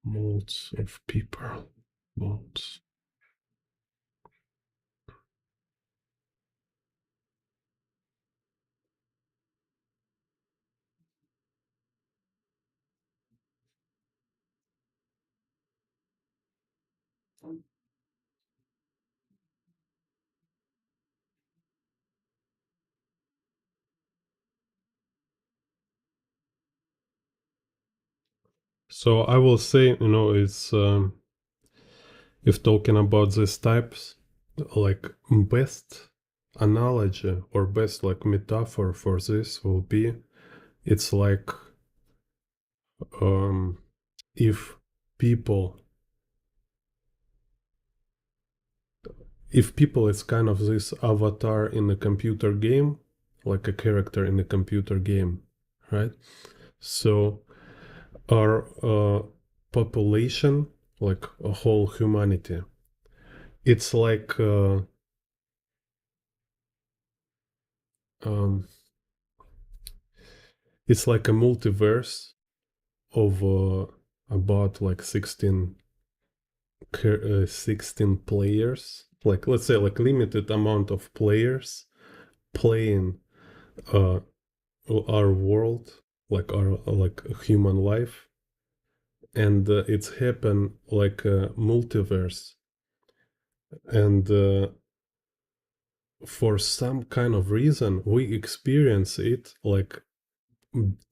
Molds of people. Molds. So I will say, you know, it's if talking about these types, like best analogy or best like metaphor for this will be, it's like um, if people is kind of this avatar in a computer game, like a character in a computer game, right? So our population, like a whole humanity, it's like um, it's like a multiverse of about like 16 players, like let's say like limited amount of players playing uh, our world, like our like human life, and it's happened like a multiverse, and for some kind of reason we experience it like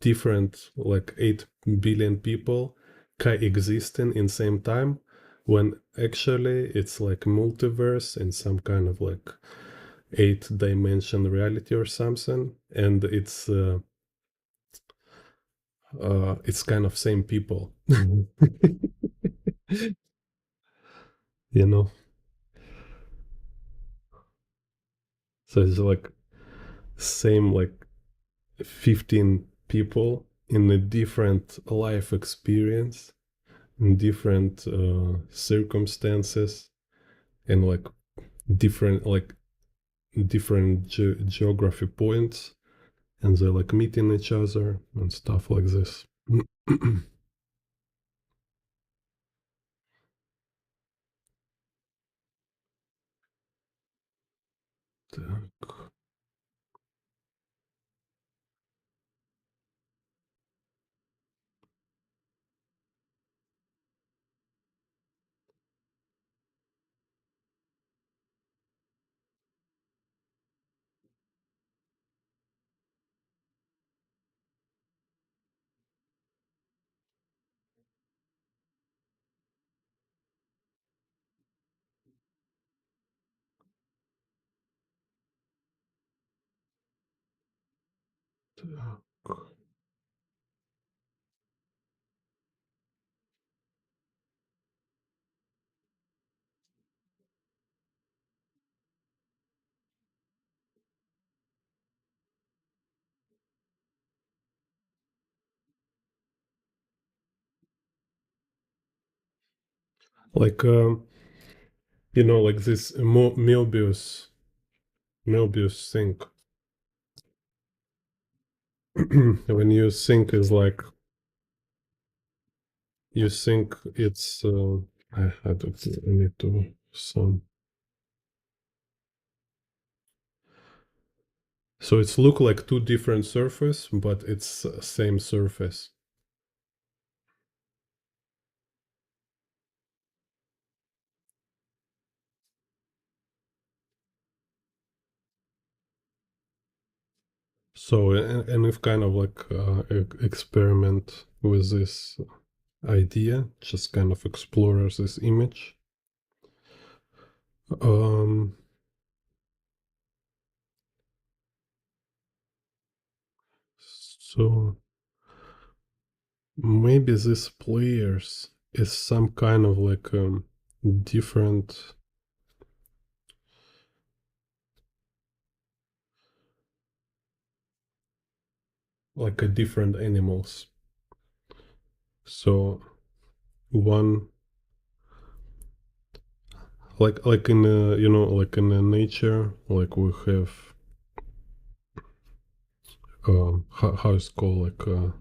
different like 8 billion people coexisting in same time, when actually it's like multiverse in some kind of like 8 dimension reality or something, and it's kind of same people. You know, so it's like same like 15 people in a different life experience, in different circumstances, and like different geography points, and they like meeting each other and stuff like this. Like like this Mobius thing. When you think is like you think it's I don't I need to some. So it's look like two different surface, but it's same surface. So and we've kind of like experiment with this idea, just kind of explore this image. Um, so maybe this players is some kind of like different, like a different animals. So one like in like in nature, like we have how it's called like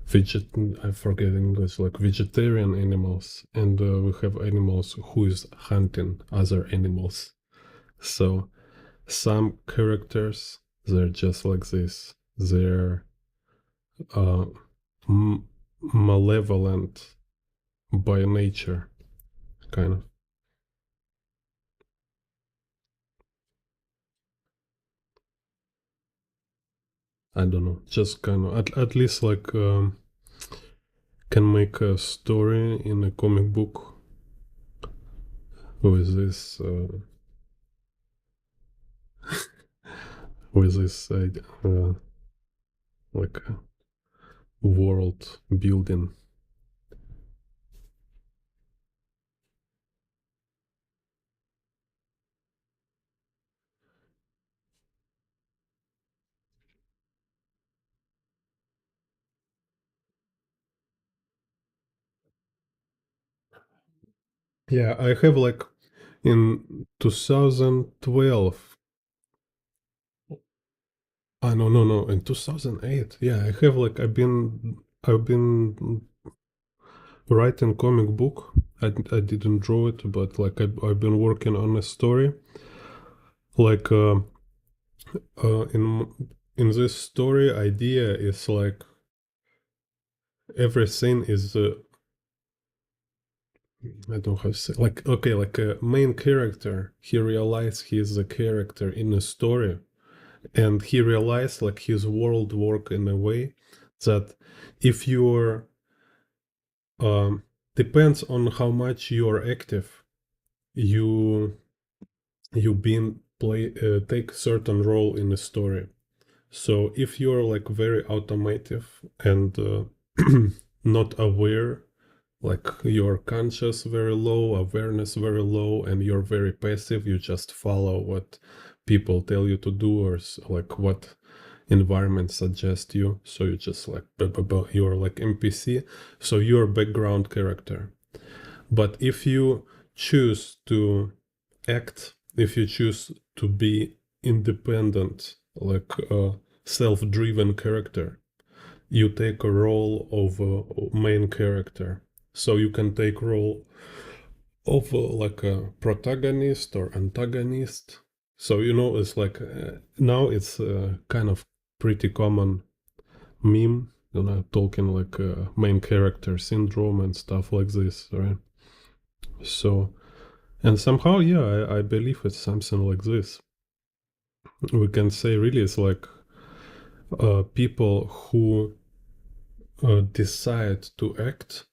veget I forget in English, like vegetarian animals, and we have animals who is hunting other animals. So some characters they're just like this. They're uh, malevolent by nature, kind of. I don't know, just kind of at least like can make a story in a comic book with this with this like world building. Yeah, I have like in 2012. Ah, no, in 2008. Yeah, I have like I've been writing comic book. I didn't draw it, but like I've been working on a story. Like in this story, idea is like everything is I don't know how to say, like okay, like a main character. He realized he's a character in a story, and he realized like his world work in a way that if you're um, depends on how much you are active, you you been play take certain role in the story. So if you're like very automative and not aware, like your conscious very low, awareness very low, and you're very passive, you just follow what people tell you to do, or like what environment suggest you. So you just like you're like NPC, so you're background character. But if you choose to act, if you choose to be independent, like a self-driven character, you take a role of a main character. So you can take role of like a protagonist or antagonist. So it's like now it's kind of pretty common meme, talking like main character syndrome and stuff like this, right? So and somehow, yeah, I believe it's something like this. We can say really it's like people who decide to act,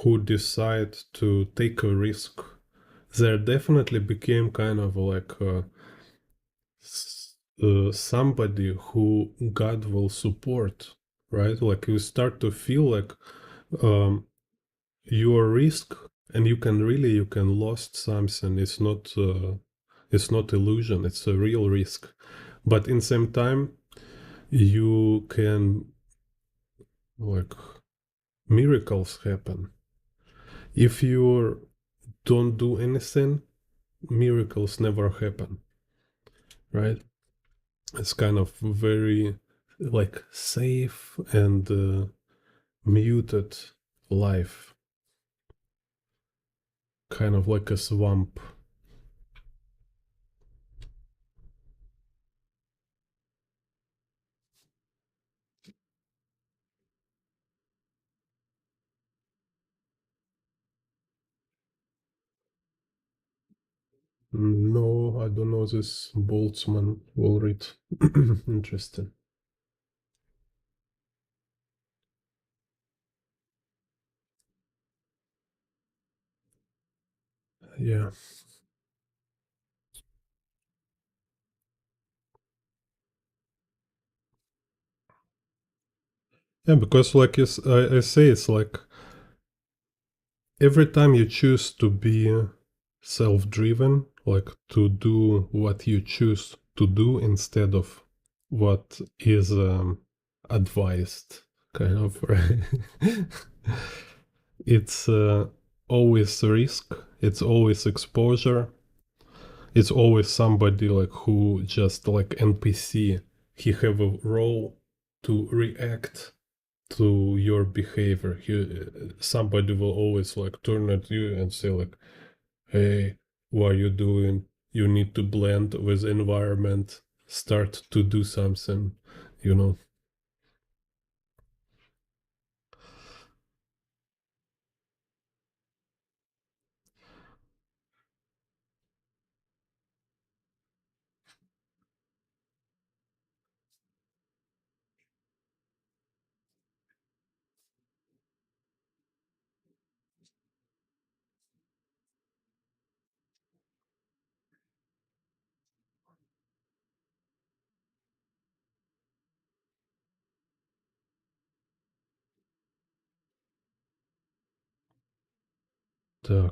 who decide to take a risk, there definitely became kind of like somebody who God will support, right? Like you start to feel like um, your risk, and you can lost something. It's not illusion. It's a real risk, but in same time you can like miracles happen. if you don't do anything, miracles never happen, right? It's kind of very like safe and muted life, kind of like a swamp. No, I don't know this Boltzmann will read. Interesting. Yeah. Yeah, because like I say, it's like every time you choose to be self-driven, like to do what you choose to do instead of what is advised, kind of, right? It's always risk, it's always exposure, it's always somebody like who just like NPC, he have a role to react to your behavior. Somebody will always like turn at you and say like, hey, what are you doing? You need to blend with environment, start to do something, you know.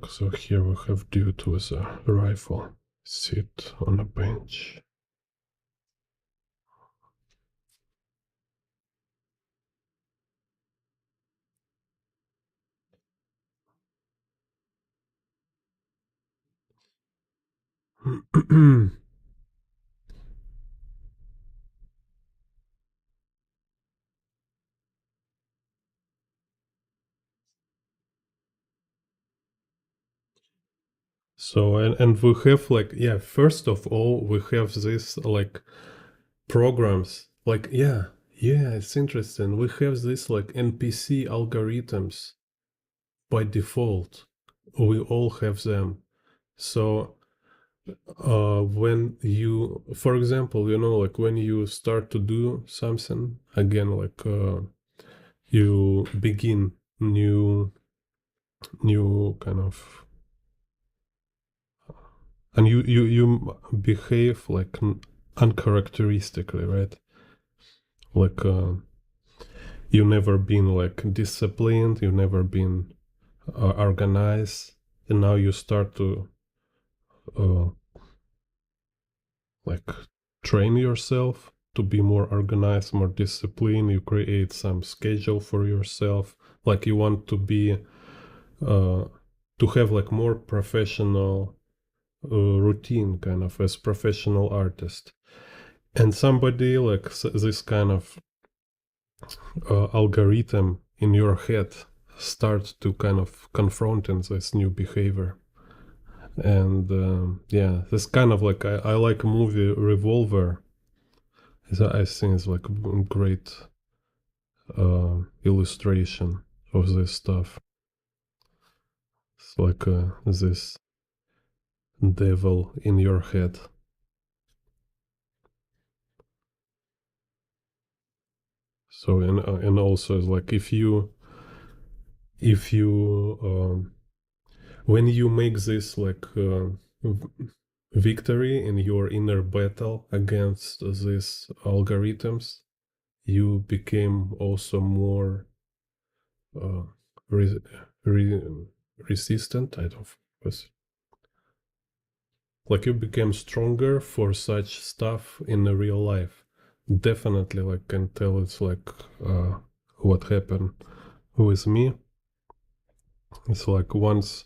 So here we have dude with a rifle, sit on a bench. So and we have like, yeah, first of all we have this like programs, like, yeah, it's interesting, we have this like NPC algorithms by default, we all have them. So when you, for example, you know, like when you start to do something again, like you begin new kind of, and you behave like uncharacteristically, right? Like you never been like disciplined, you never been organized, and now you start to uh, like train yourself to be more organized, more disciplined. You create some schedule for yourself, like you want to be to have like more professional routine, kind of as professional artist. And somebody like this kind of algorithm in your head start to kind of confronting this new behavior. And yeah, this kind of like I like movie Revolver. I think it's like a great illustration of this stuff. It's like this devil in your head. So and also it's like if you when you make this like victory in your inner battle against these algorithms, you became also more uh, re- re- resistant. I don't was like you became stronger for such stuff in the real life. Definitely, like can tell it's like what happened with me. It's like once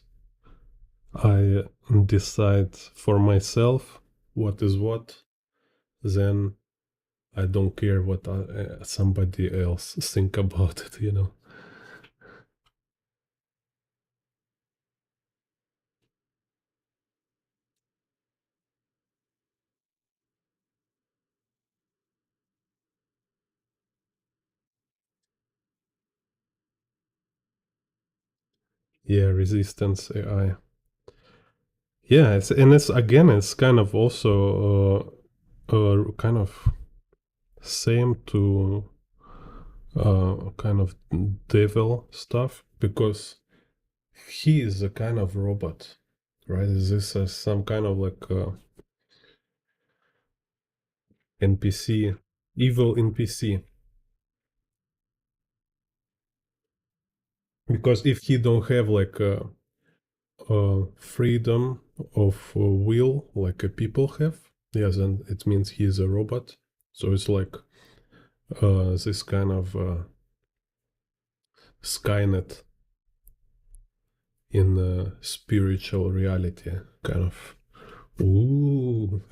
I decide for myself what is what, then I don't care what somebody else think about it. Yeah, resistance AI. Yeah, it's kind of also kind of same to kind of devil stuff because he is a kind of robot, right? This is some kind of like NPC, evil NPC. Because if he don't have like freedom of will like people have, yeah, then it means he is a robot. So it's like this kind of Skynet in spiritual reality, kind of. Ooh.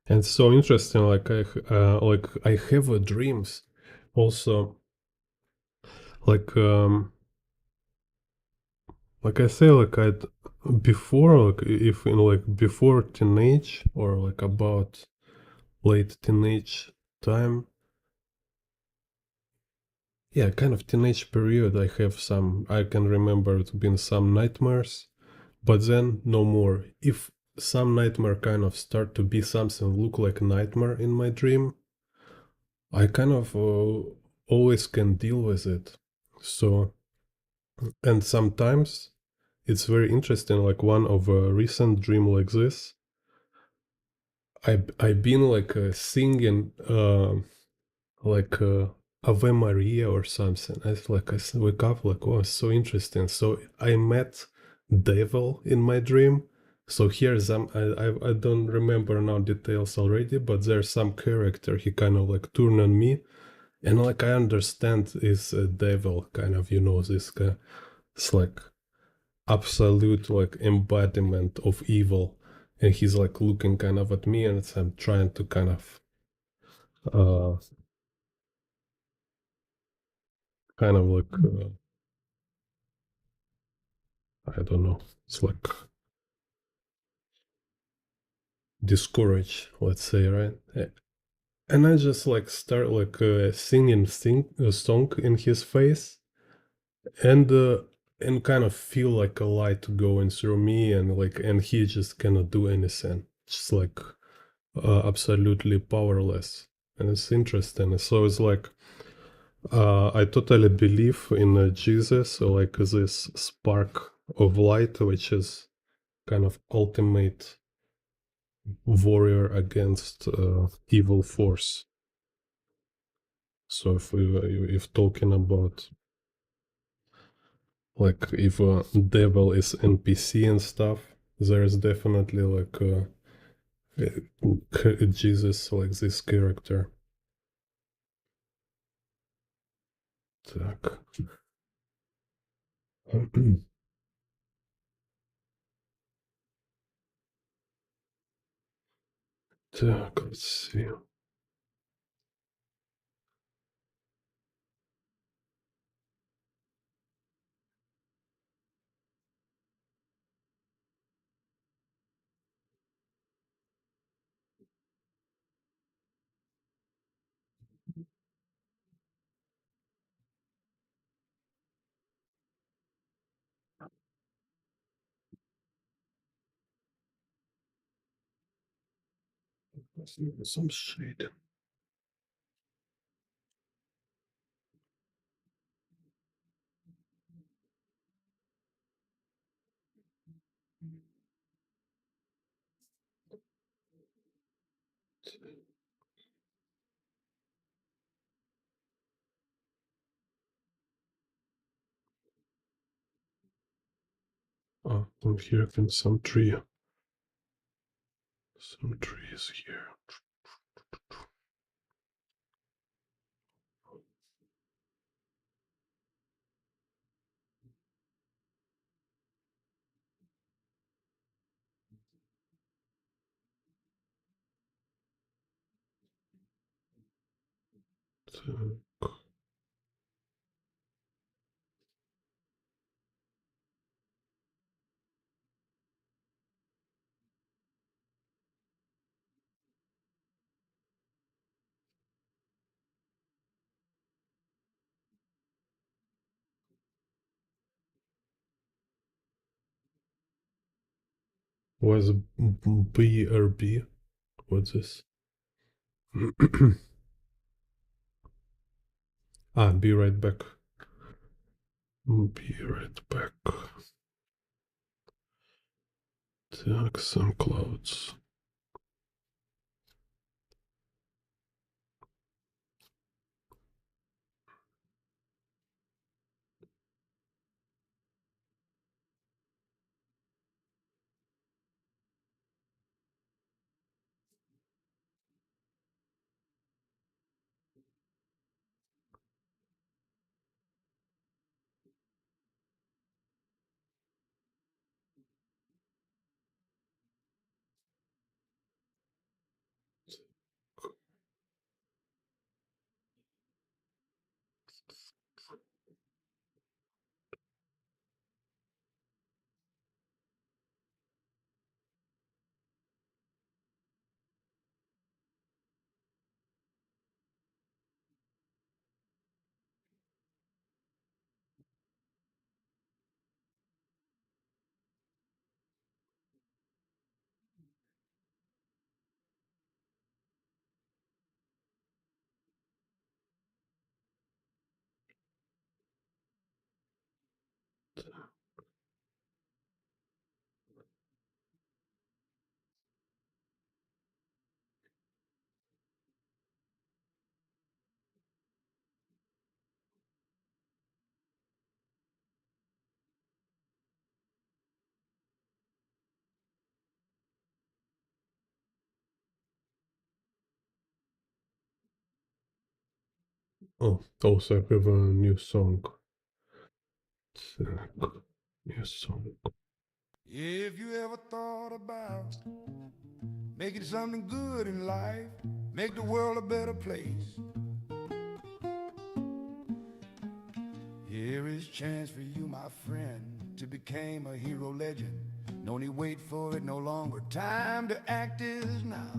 And so interesting. Like I have dreams, also like like I say like before like if in like before teenage or like about late teenage time, yeah, kind of teenage period. I can remember it been some nightmares, but then no more. If some nightmare kind of start to be something look like a nightmare in my dream, I kind of always can deal with it. So, and sometimes it's very interesting. Like one of a recent dream like this, I been like singing like Ave Maria or something. Wake up like, oh, so interesting. So I met devil in my dream. So here's some I don't remember now details already, but there's some character he kind of like turned on me, and like I understand is a devil kind of this guy. It's like absolute like embodiment of evil, and he's like looking kind of at me, and I'm trying to kind of uh like I don't know. It's like discourage, let's say, right? And I just like start like singing a song in his face, and uh, and kind of feel like a light going through me, and he just cannot do anything, just like absolutely powerless, and it's interesting. So it's like I totally believe in Jesus, like this spark of light, which is kind of ultimate warrior against evil force. So if talking about like if devil is NPC and stuff, there is definitely like Jesus like this character. Так. Так, let's see. Some shade. Oh, I'm here in some tree. Some trees here. Was BRB? What's this? Be right back. Be right back. Take some clouds. Oh, also I have a new song. New song. If you ever thought about making something good in life, make the world a better place, here is chance for you, my friend, to become a hero legend. No need wait for it no longer. Time to act is now.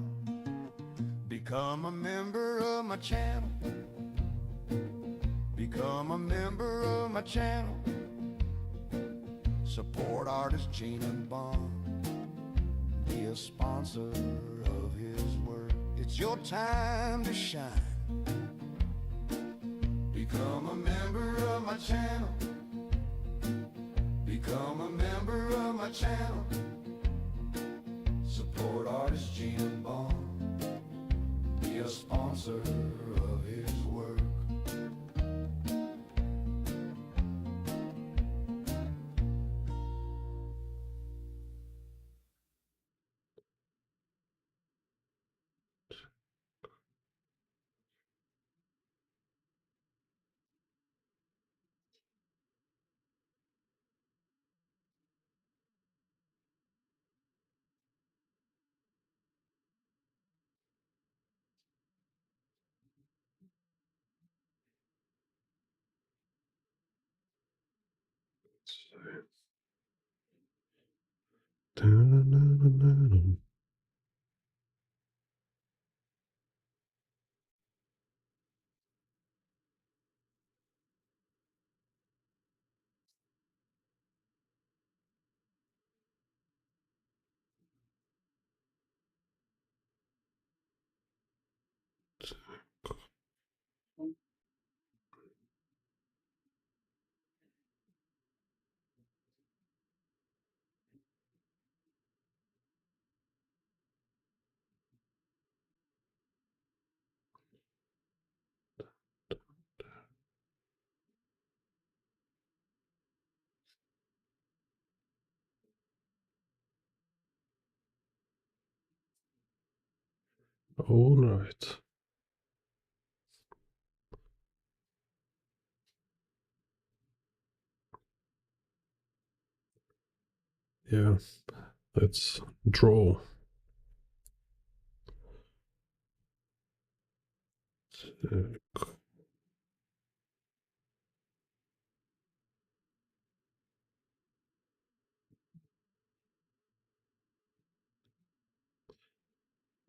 Become a member of my channel. Become a member of my channel. Support artist Gene and Bond. Be a sponsor of his work. It's your time to shine. Become a member of my channel. Become a member of my channel. Support artist Gene and Bond. Be a sponsor of his work. All right. Yeah, let's draw.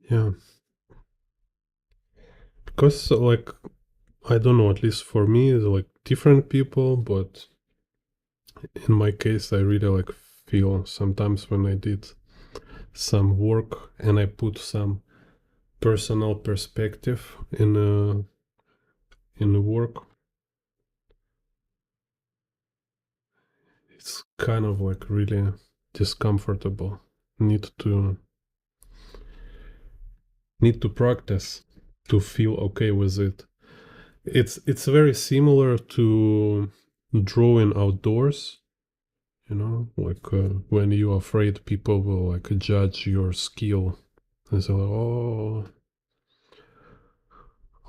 Yeah, because like I don't know, at least for me, it's like different people, but in my case, I really like feel sometimes when I did some work and I put some personal perspective in the work, it's kind of like really discomfortable. Need to practice to feel okay with it. It's very similar to drawing outdoors, like when you're afraid people will like judge your skill and say, oh,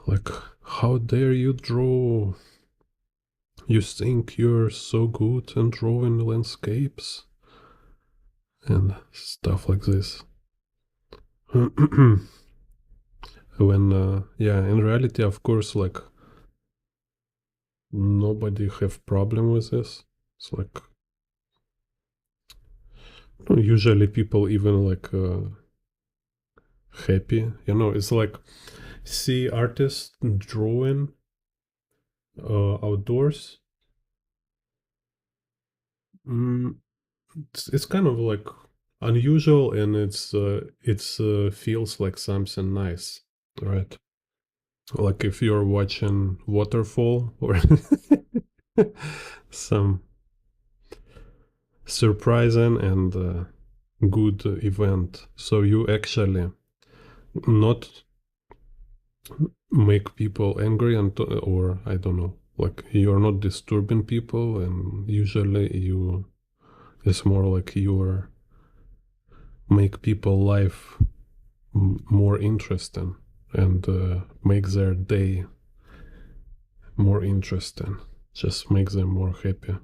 like how dare you draw? You think you're so good in drawing landscapes and stuff like this. When yeah, in reality, of course, like nobody have problem with this. It's like usually people even like happy, it's like see artists drawing outdoors. mm, it's kind of like unusual, and it's feels like something nice, right? Like if you're watching waterfall or some surprising and good event, so you actually not make people angry, and or I don't know, like you're not disturbing people, and usually it's more like you're make people life more interesting, and make their day more interesting, just make them more happy.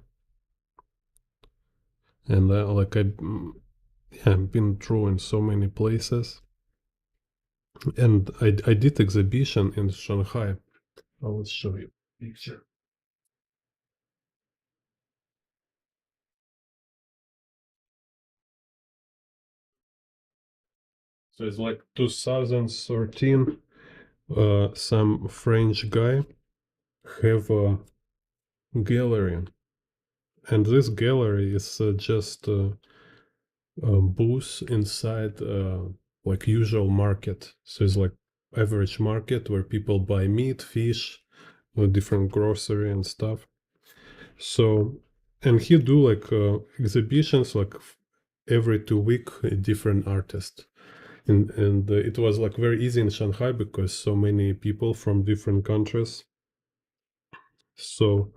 And like yeah, I've been drawing so many places, and I did exhibition in Shanghai. I will show you picture. So it's like 2013. Some French guy have a gallery, and this gallery is just a booth inside like usual market. So it's like average market where people buy meat, fish, different grocery and stuff. So, and he do like exhibitions like every 2 week, a different artist. And it was like very easy in Shanghai because so many people from different countries. So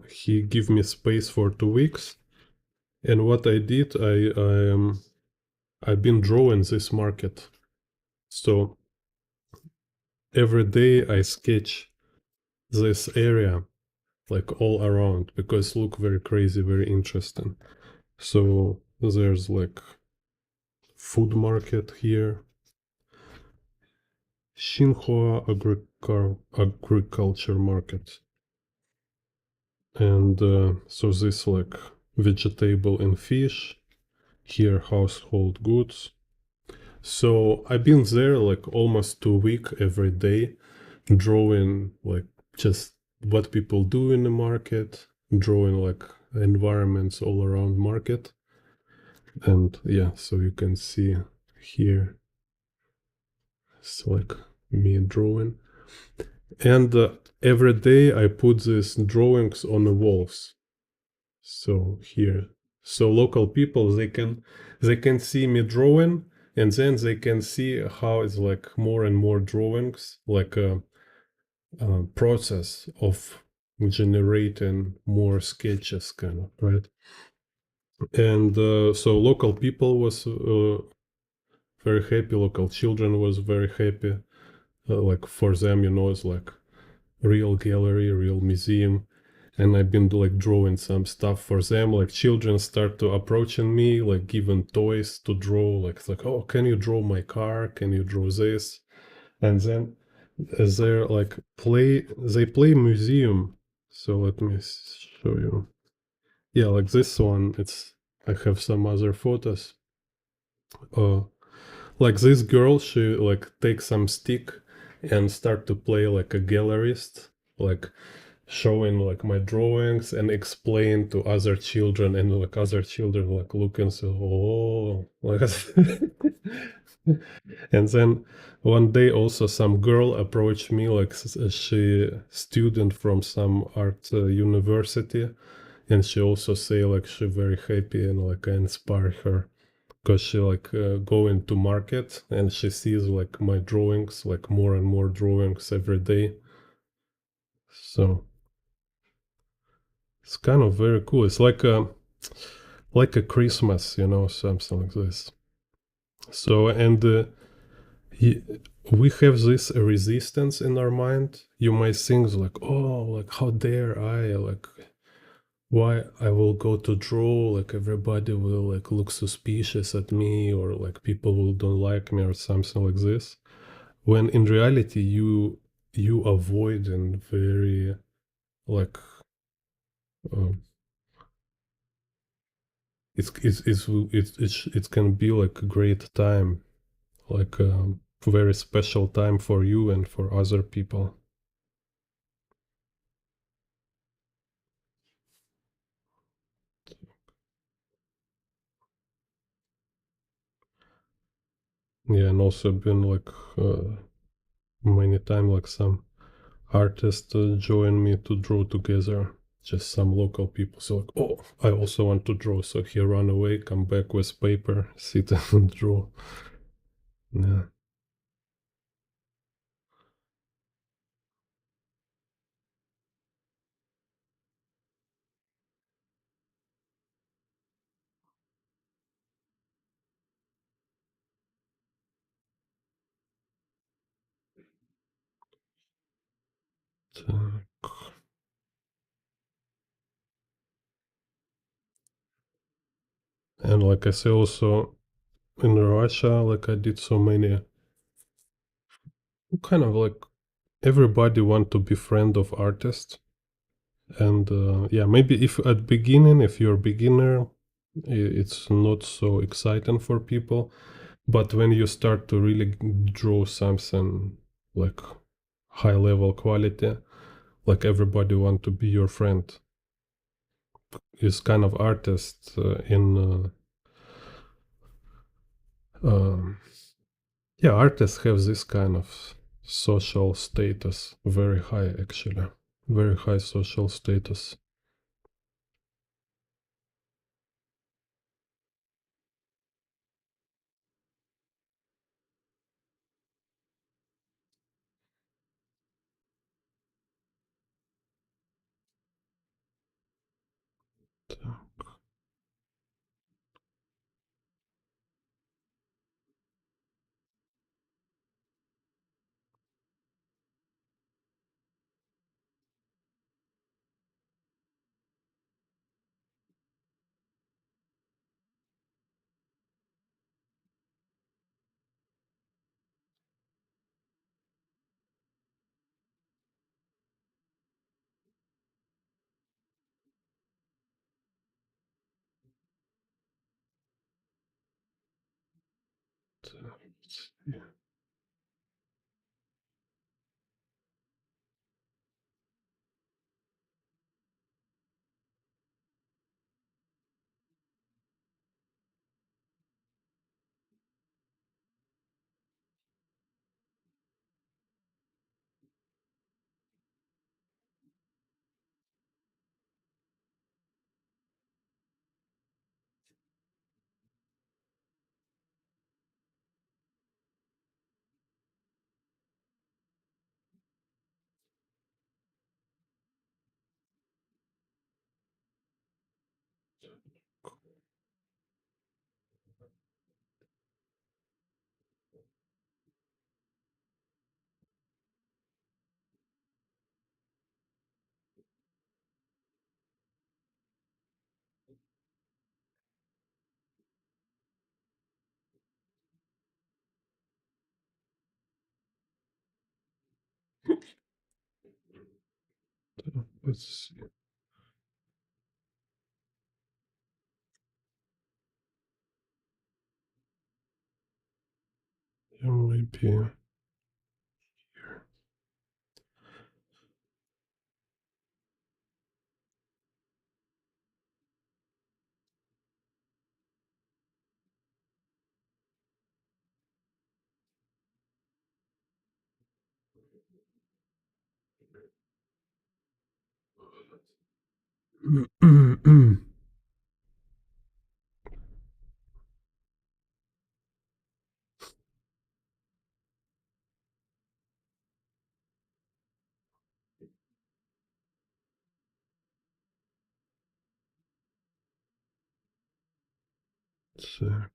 he gave me space for 2 weeks, and what I did, I've been drawing this market. So every day I sketch this area like all around because look very crazy, very interesting. So there's like food market here, Xinhua agriculture market, and so this like vegetable and fish, here household goods. So I've been there like almost 2 week every day, drawing like just what people do in the market, drawing like environments all around market. And yeah, so you can see here it's like me drawing. And every day I put these drawings on the walls. So here, so local people they can see me drawing, and then they can see how it's like more and more drawings, like a process of generating more sketches, kind of, right? And so local people was very happy. Local children was very happy. Like for them, it's like real gallery, real museum. And I've been like drawing some stuff for them. Like children start to approaching me, like giving toys to draw. Like it's like, oh, can you draw my car? Can you draw this? And then they're like they play museum. So let me show you. Yeah, like this one. I have some other photos. Uh, like this girl, she like takes some stick and start to play like a gallerist, like showing like my drawings and explain to other children, and like other children like look and say, oh, like and then one day also some girl approached me, like she student from some art university, and she also say like she very happy and like I inspire her because she like going to market and she sees like my drawings, like more and more drawings every day. So it's kind of very cool. It's like a Christmas, something like this. So and he, we have this resistance in our mind. You might think like, oh, like how dare I, like why I will go to draw, like everybody will like look suspicious at me, or like people will don't like me or something like this. When in reality you avoid and very like um, it can be like a great time, like a very special time for you and for other people. Yeah, and also been like many time like some artists join me to draw together. Just some local people. So like, oh, I also want to draw. So he run away, come back with paper, sit and draw. Yeah. And like I say, also in Russia, like I did so many kind of like everybody want to be friend of artists. And yeah, maybe if at beginning, if you're a beginner, it's not so exciting for people. But when you start to really draw something like high level quality, like everybody want to be your friend. Is kind of artist in um, yeah, artists have this kind of social status, very high actually, very high social status. Let's see. Yeah, maybe here. Check.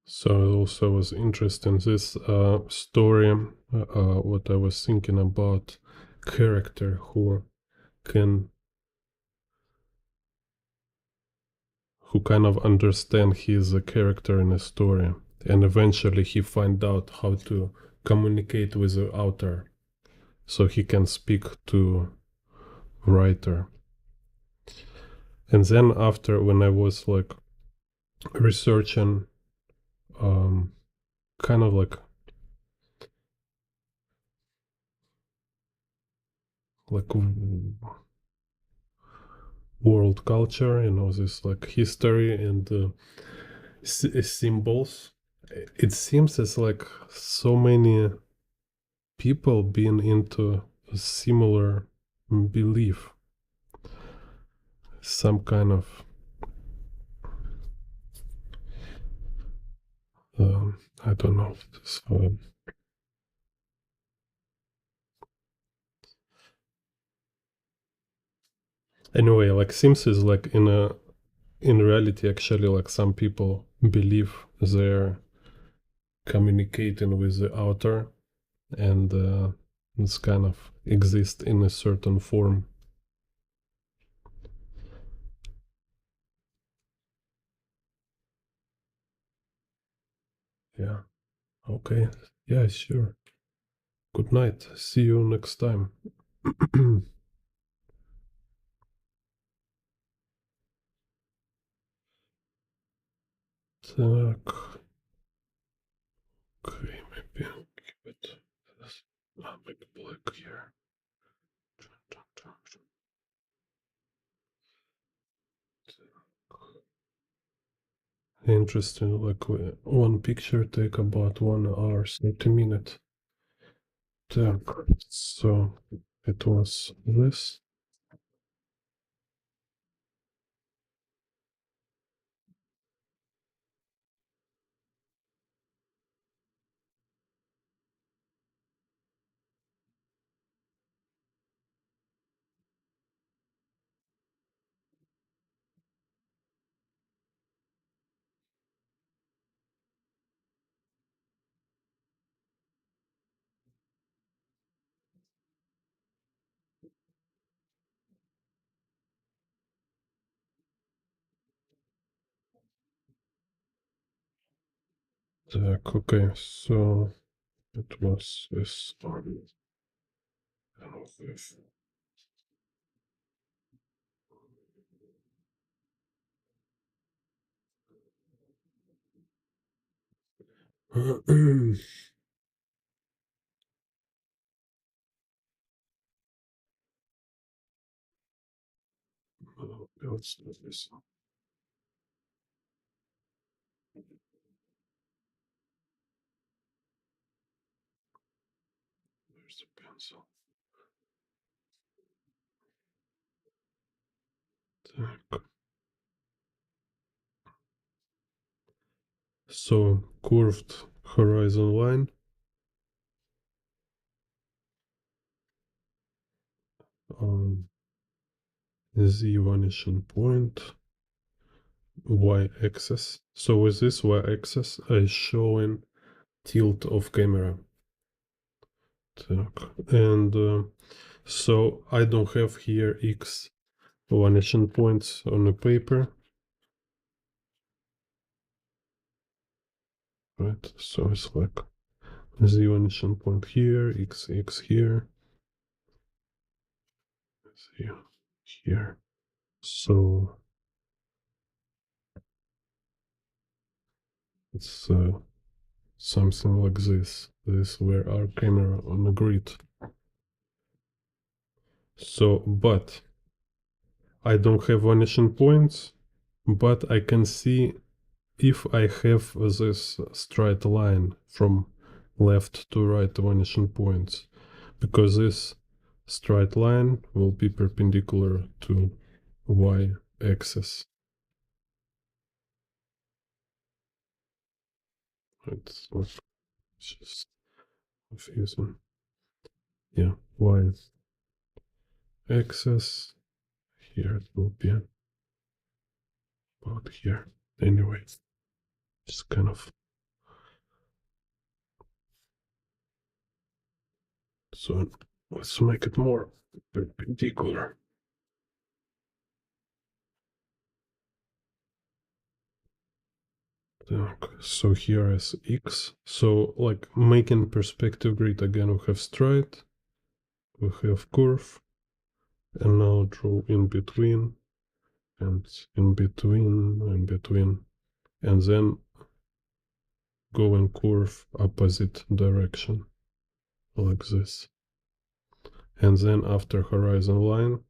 So it also was interesting this story. What I was thinking about character can who kind of understand he is a character in a story, and eventually he find out how to communicate with the author, so he can speak to writer. And then after, when I was like researching, kind of like world culture, this like history and symbols. It seems as like so many people being into a similar belief, some kind of I don't know. So anyway, like Sims is like in reality actually like some people believe they're communicating with the author, and it's kind of exist in a certain form. Yeah. Okay. Yeah, sure. Good night. See you next time. Так. Okay, maybe I'll keep it this. Maybe black here. Interesting. Like one picture take about 1 hour 30 minutes. Так. So it was this. Так, okay. So it was this one. And this. Let's do this. There's the pencil. Так. So curved horizon line. Z vanishing point, y-axis. So with this y-axis, I showing tilt of camera. And so I don't have here x vanishing points on the paper. Right, so it's like z vanishing point here, x here, z here. So it's something like this. This where our camera on the grid. So, but I don't have vanishing points, but I can see if I have this straight line from left to right vanishing points, because this straight line will be perpendicular to y-axis. It's just confusing. Yeah, y-axis. Here it will be about here. Anyway, just kind of. So let's make it more perpendicular. So here is x. So like making perspective grid again, we have straight, we have curve, and now draw in between, and in between, and then go in curve opposite direction, like this. And then after horizon line,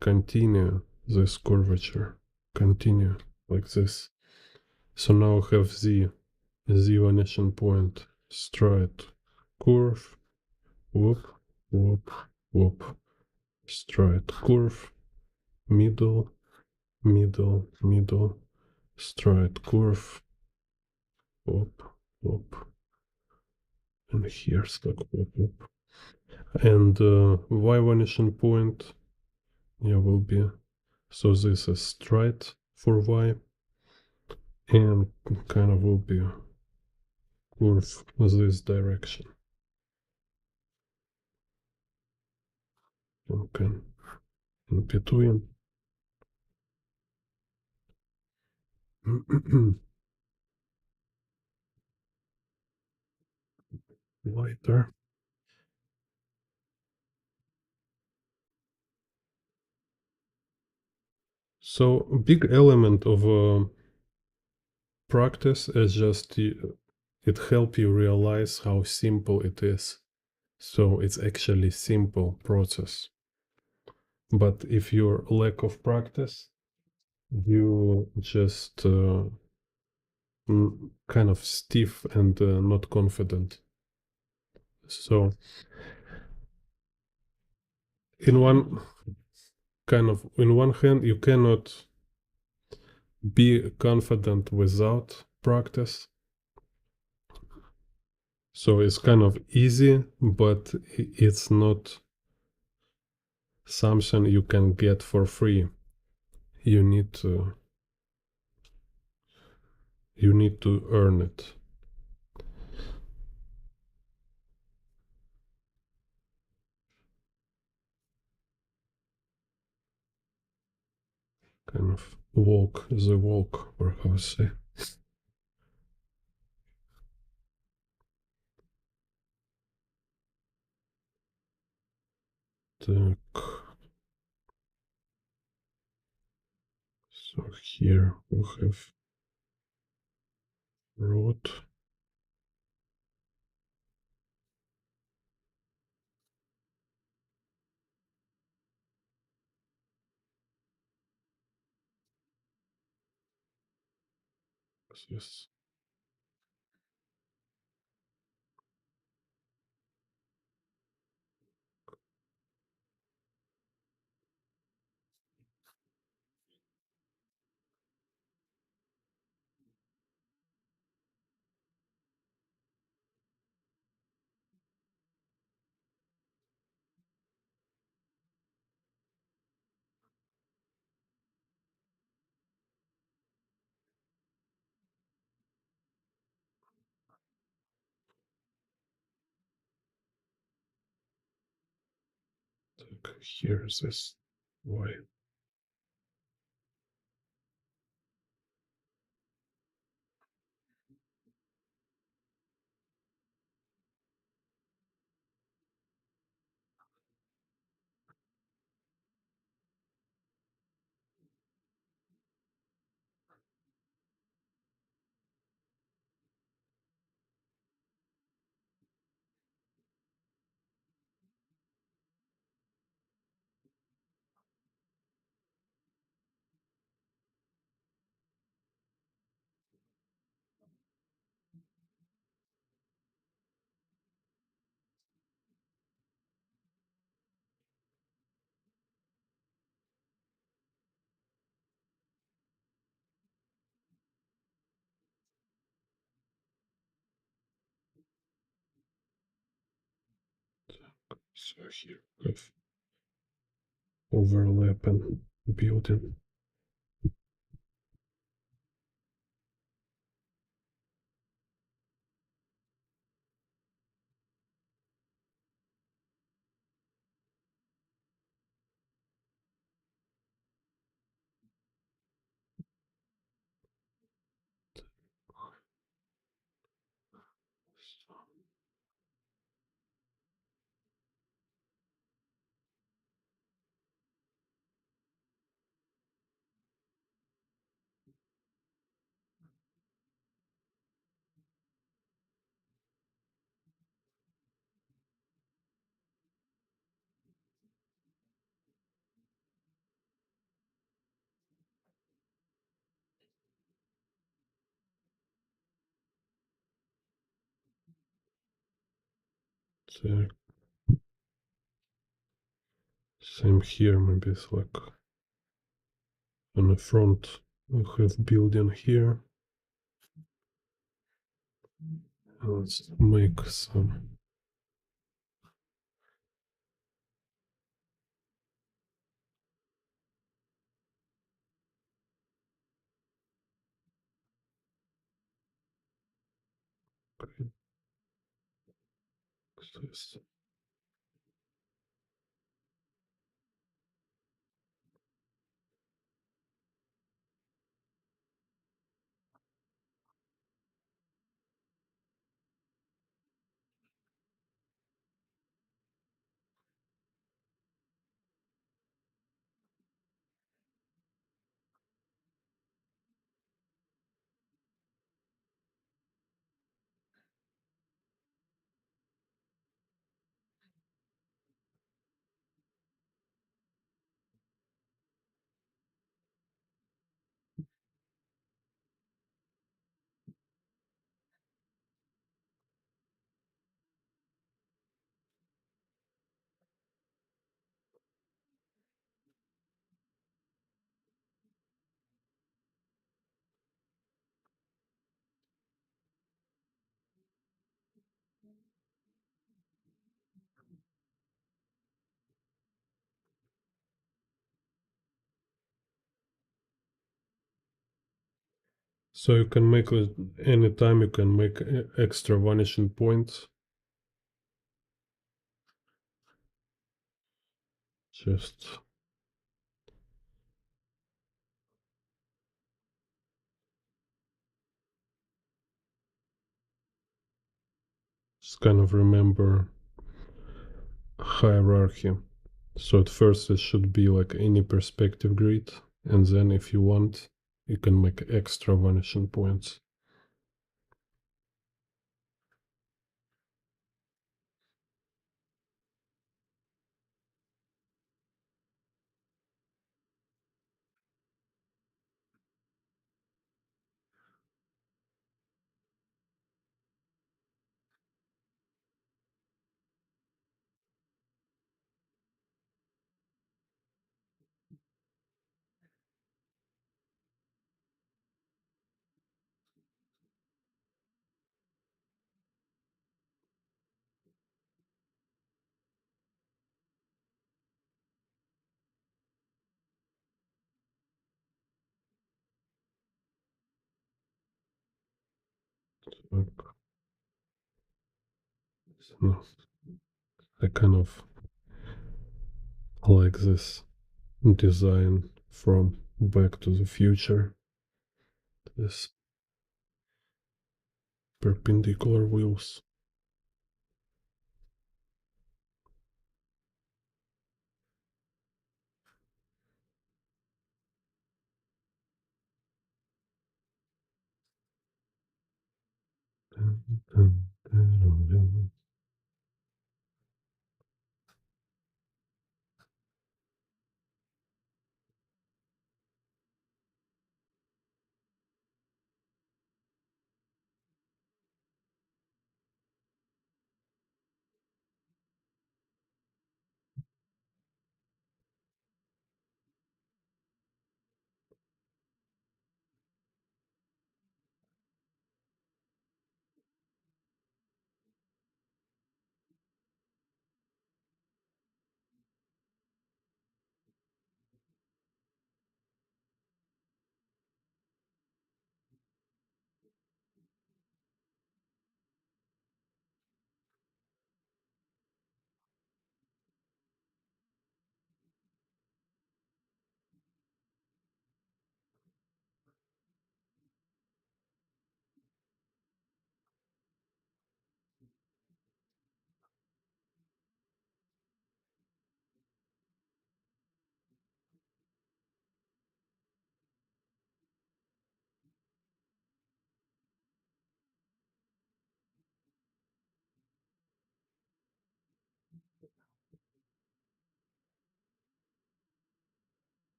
continue this curvature, continue like this. So now we have z vanishing point, straight, curve, whoop, whoop, whoop, straight, curve, middle, middle, straight, curve, whoop, whoop, and here's like whoop, whoop. And y vanishing point, yeah, will be, so this is straight for y, and kind of will be curve this direction. Okay, in between. Lighter. So big element of practice is just it help you realize how simple it is. So it's actually simple process. But if you're lack of practice, you just kind of stiff and not confident. So in one hand, you cannot be confident without practice. So it's kind of easy, but it's not something you can get for free. You need to earn it. Kind of walk the walk, or how to say. Так. So here we have road. This. Here's this y. So here we have overlap and building. So same here, maybe it's like on the front we have building here. Let's make some this. So you can make it anytime, you can make extra vanishing points. Just kind of remember hierarchy. So at first it should be like any perspective grid, and then if you want, you can make extra vanishing points. So I kind of like this design from Back to the Future. This perpendicular wheels.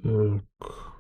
Так.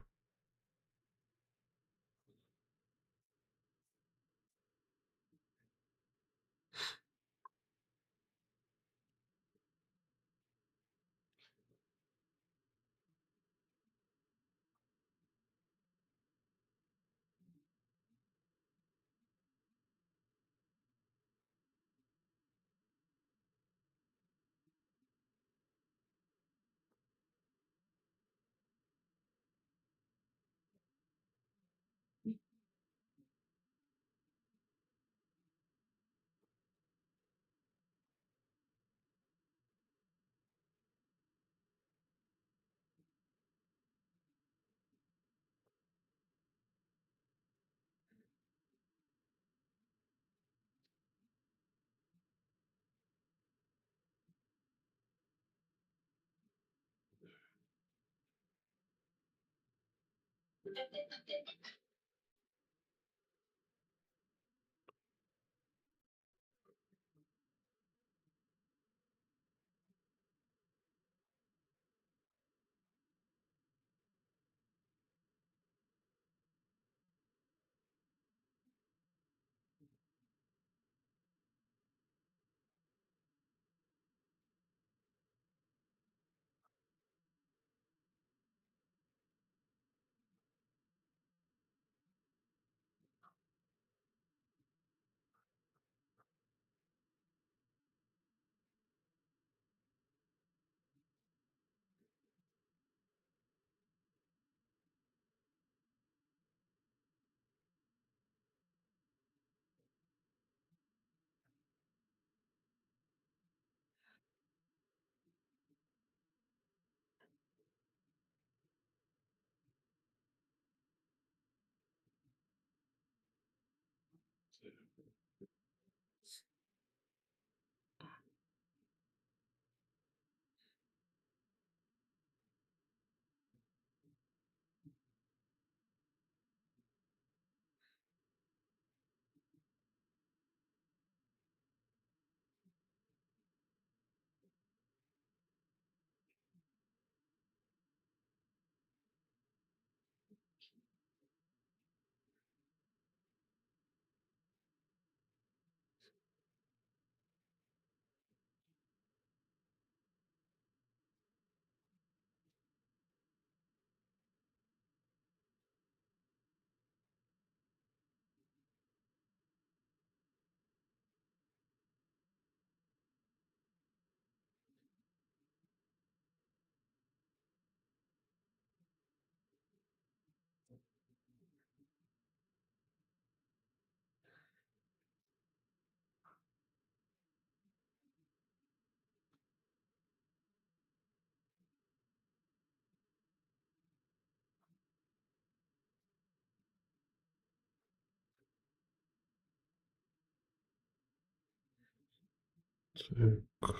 Так.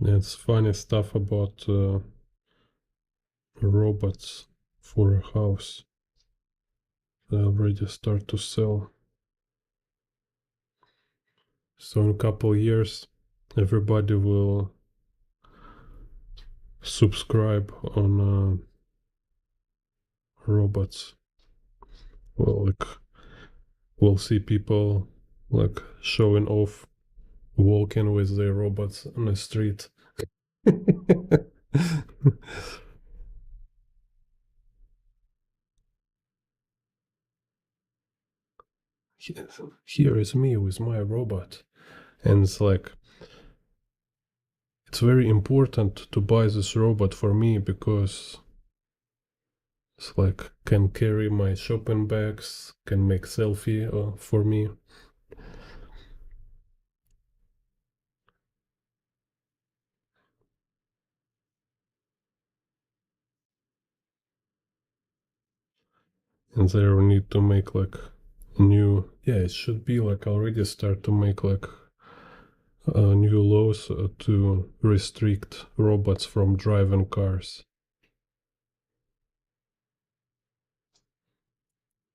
It's funny stuff about robots for a house. They already start to sell. So in a couple years, everybody will subscribe on robots. Well, like we'll see people like showing off, walking with their robots on the street. Here is me with my robot, and it's like it's very important to buy this robot for me because it's like can carry my shopping bags, can make selfie for me. And there we need to make like new, yeah, it should be like already start to make like new laws to restrict robots from driving cars.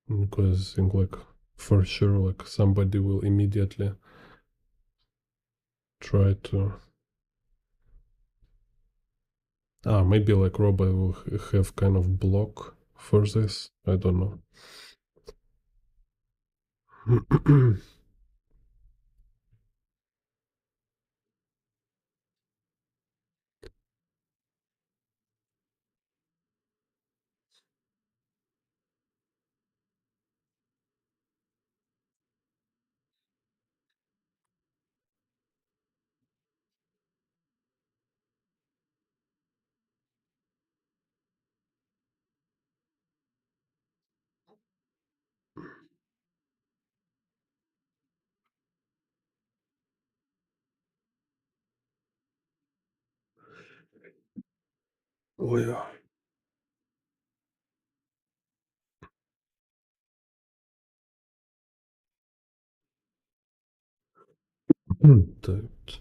Because I think like for sure like somebody will immediately try to maybe like robot will have kind of block for this. I don't know. Oh yeah. Так.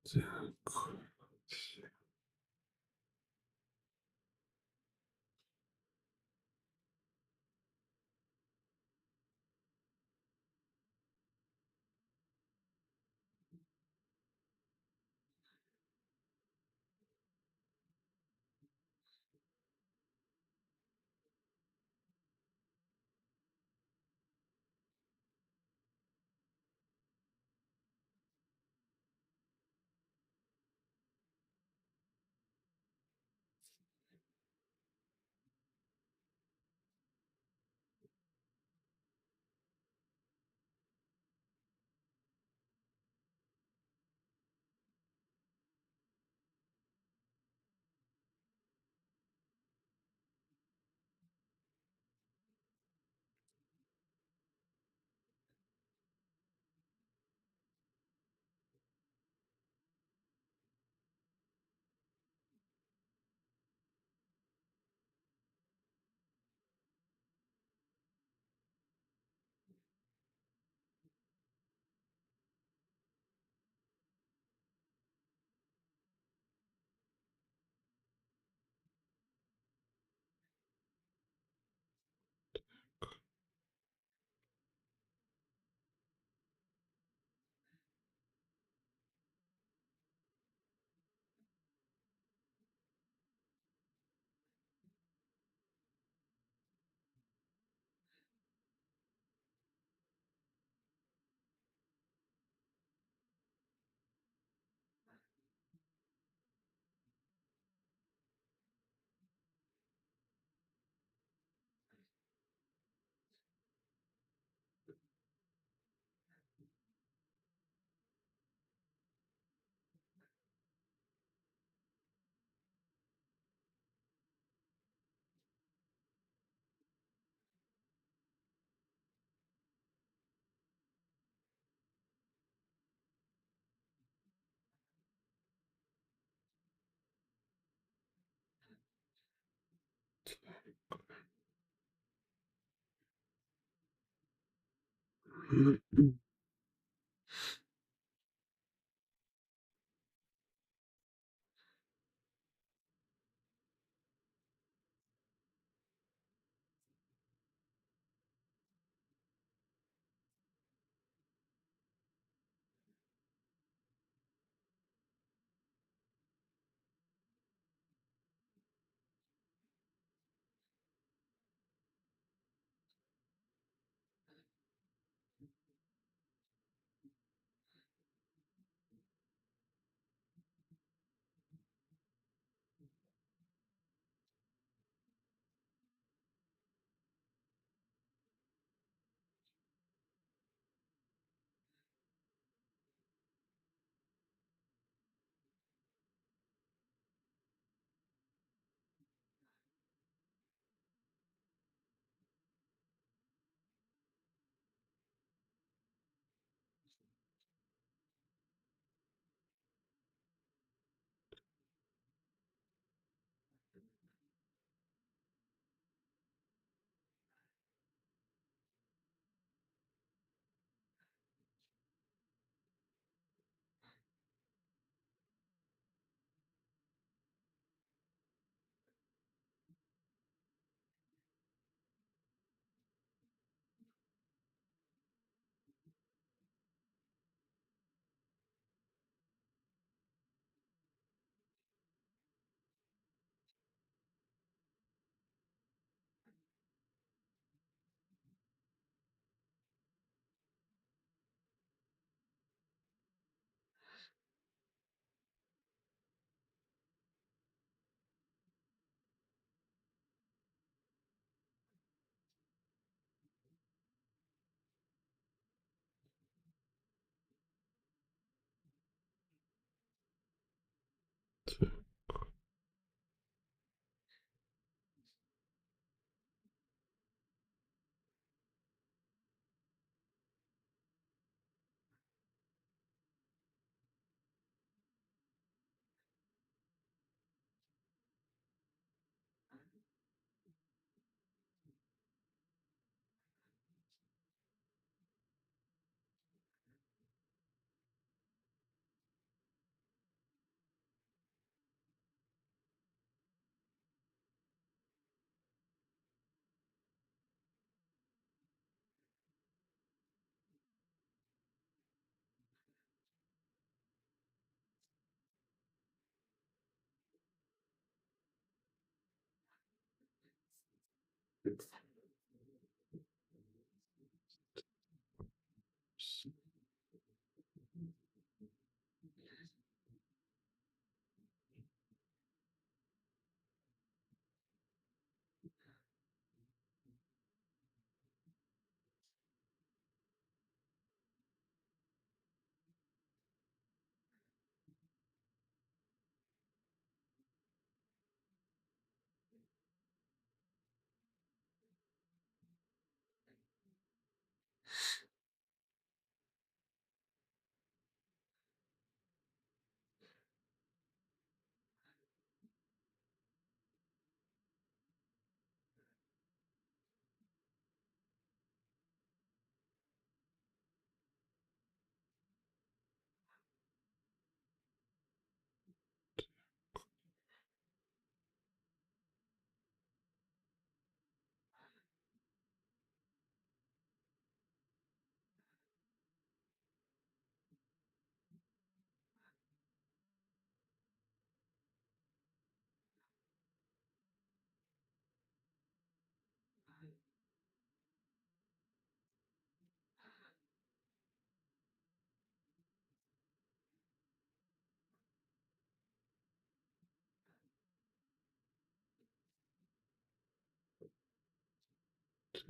Так.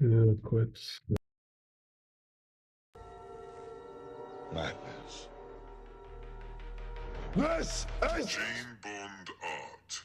Yeah, quite. Madness. This is Jane Bond Art.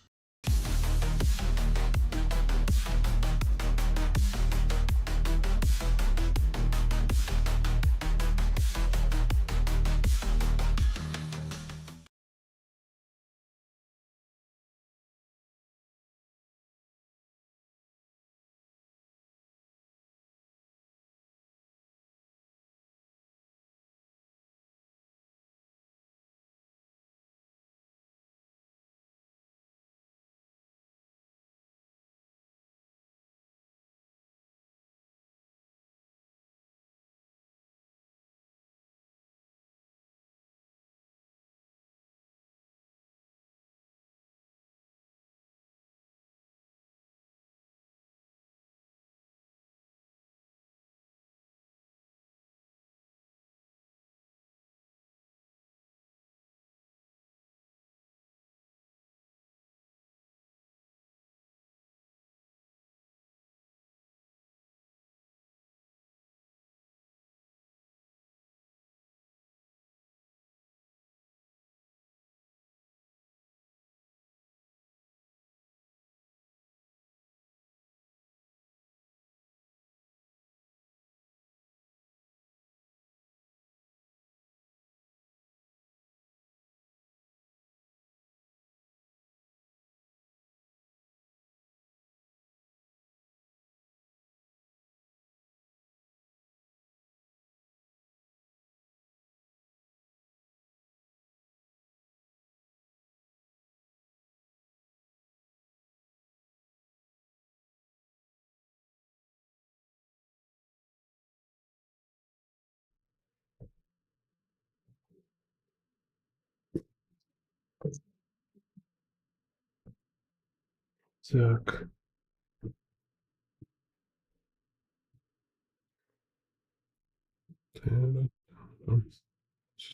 Так.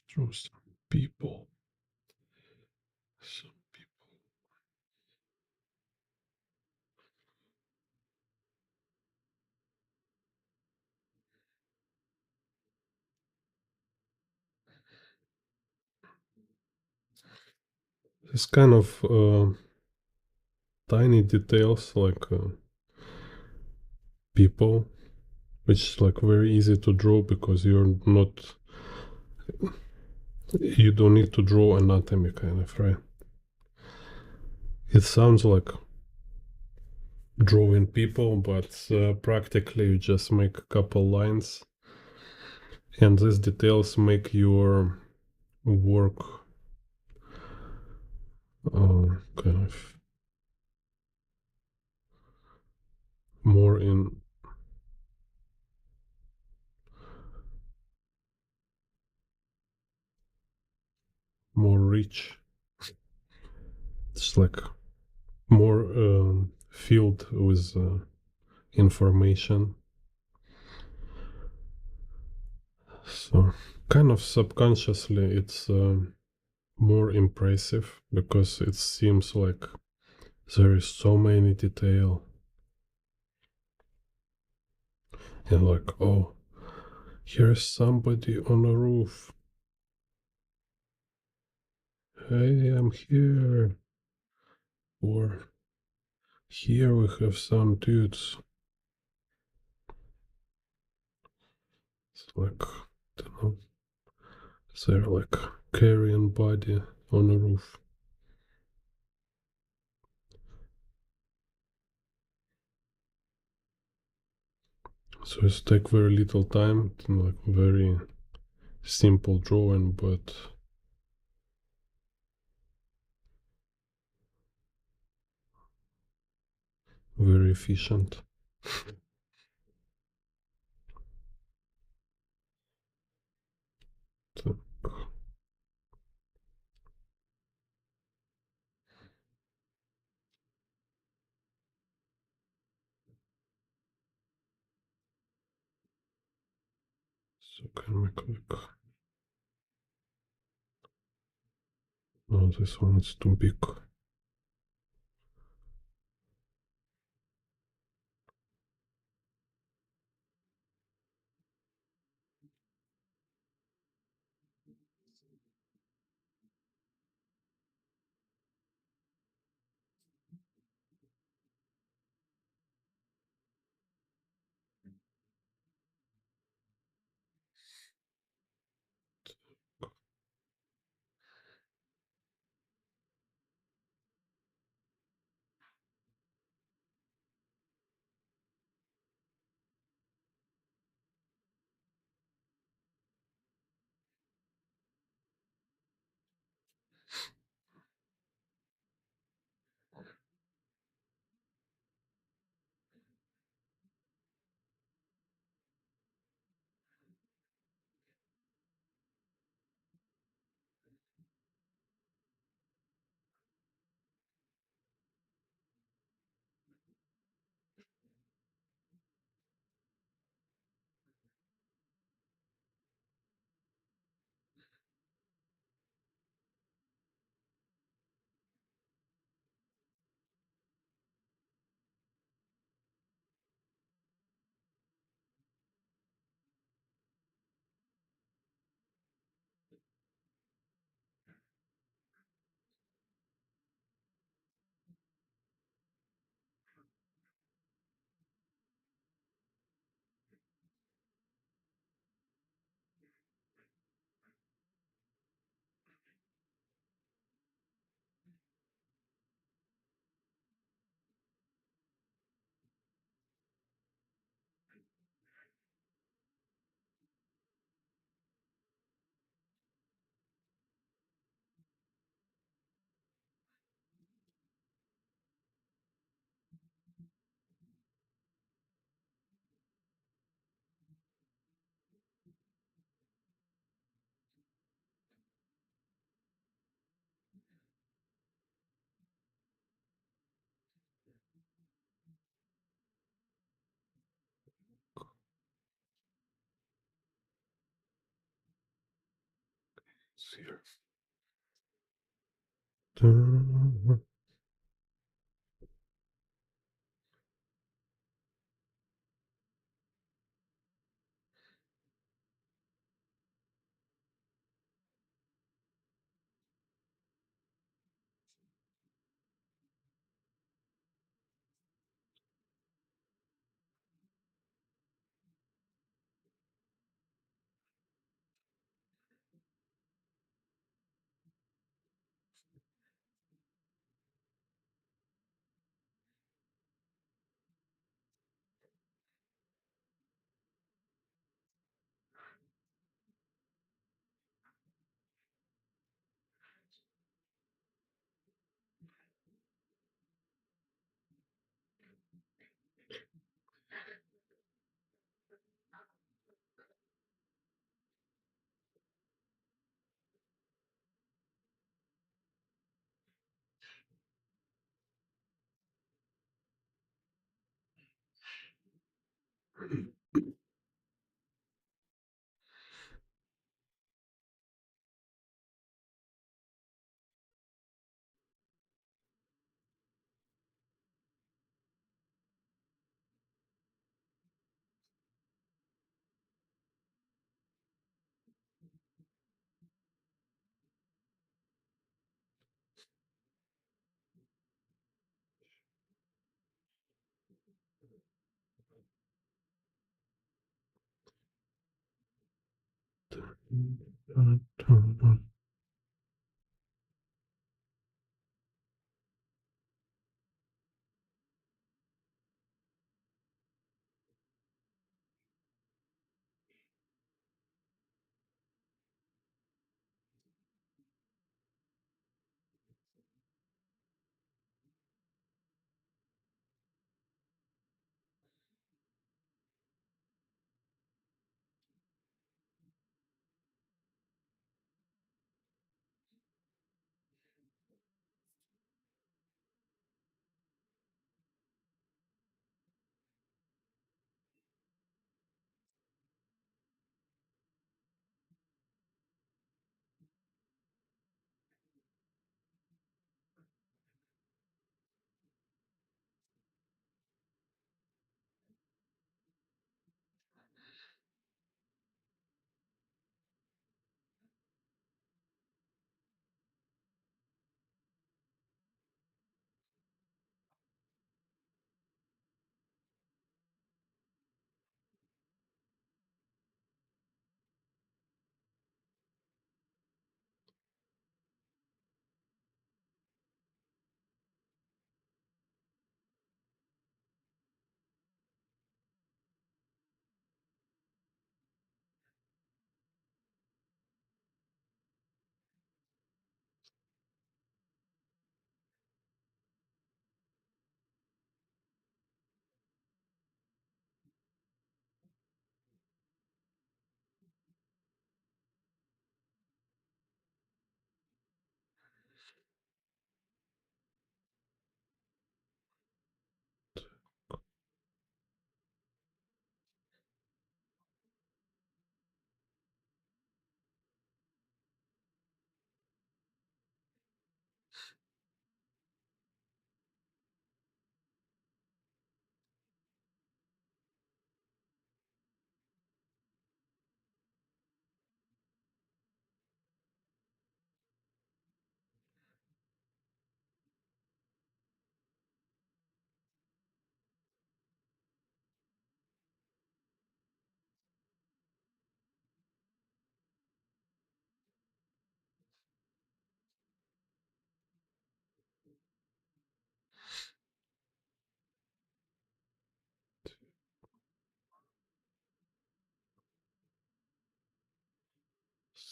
Through some people. Some people. This kind of tiny details like people, which is like very easy to draw because you don't need to draw anatomy kind of, right? It sounds like drawing people, but practically you just make a couple lines, and these details make your work kind of more more rich. It's like more filled with information. So kind of subconsciously it's more impressive because it seems like there is so many detail and like, oh, here's somebody on a roof. Hey, I'm here. Or here we have some dudes. It's like, I don't know, they're like carrying body on a roof. So it's take very little time, like very simple drawing, but very efficient. So, can we click? No, this one is too big. It's here. Dun. Dun, dun, dun.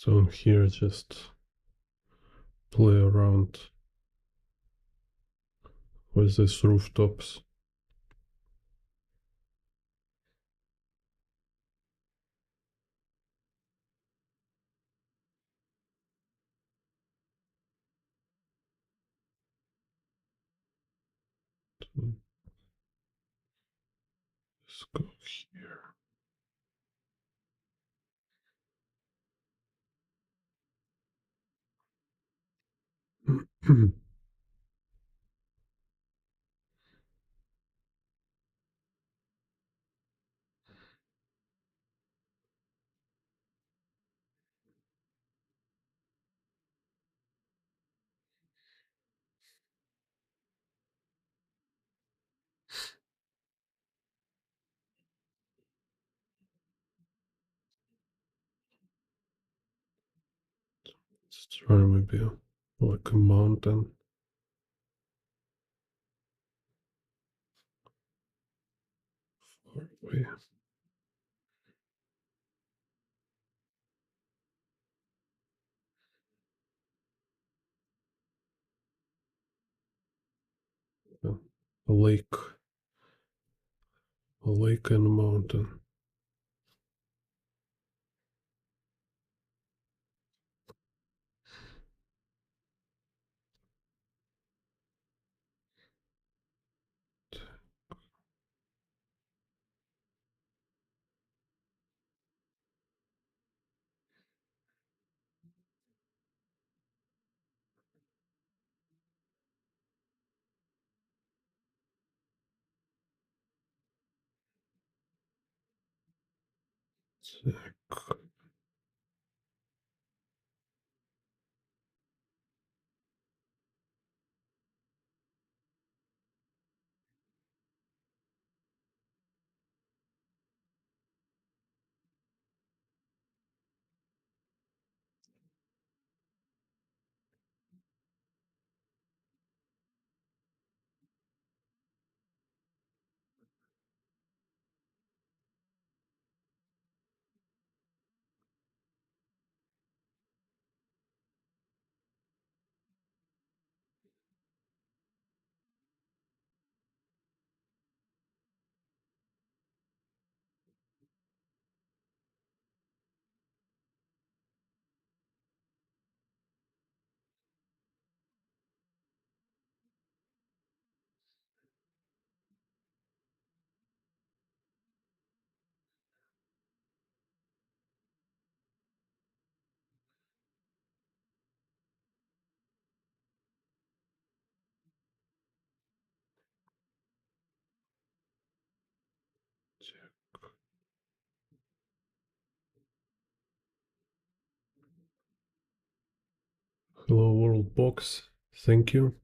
So here just play around with these rooftops. Let's go here. Let's try maybe like a mountain. Far away. A lake. A lake and a mountain. Check. Hello world box. Thank you.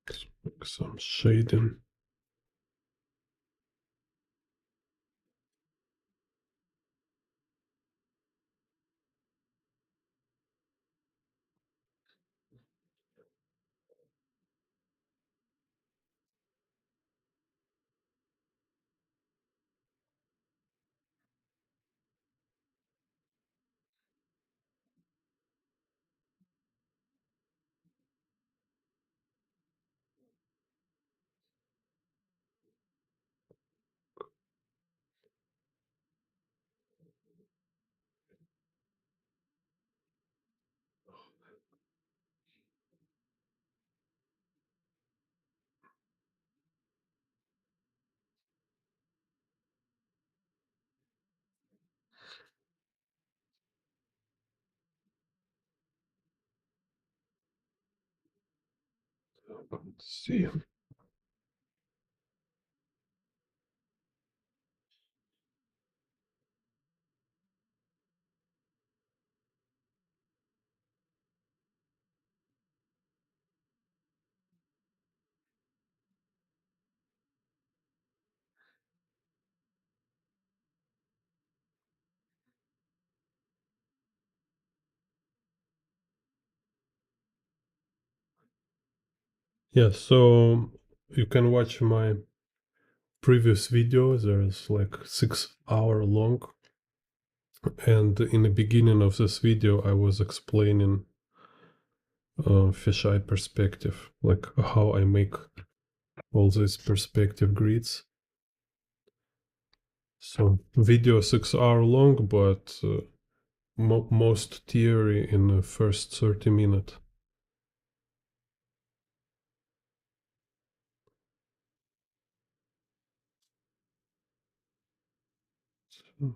Let's make some shading. Let's see. Yeah, so you can watch my previous video. There's like 6 hour long. And in the beginning of this video, I was explaining fisheye perspective, like how I make all these perspective grids. So video 6 hour long, but most theory in the first 30 minutes. Let's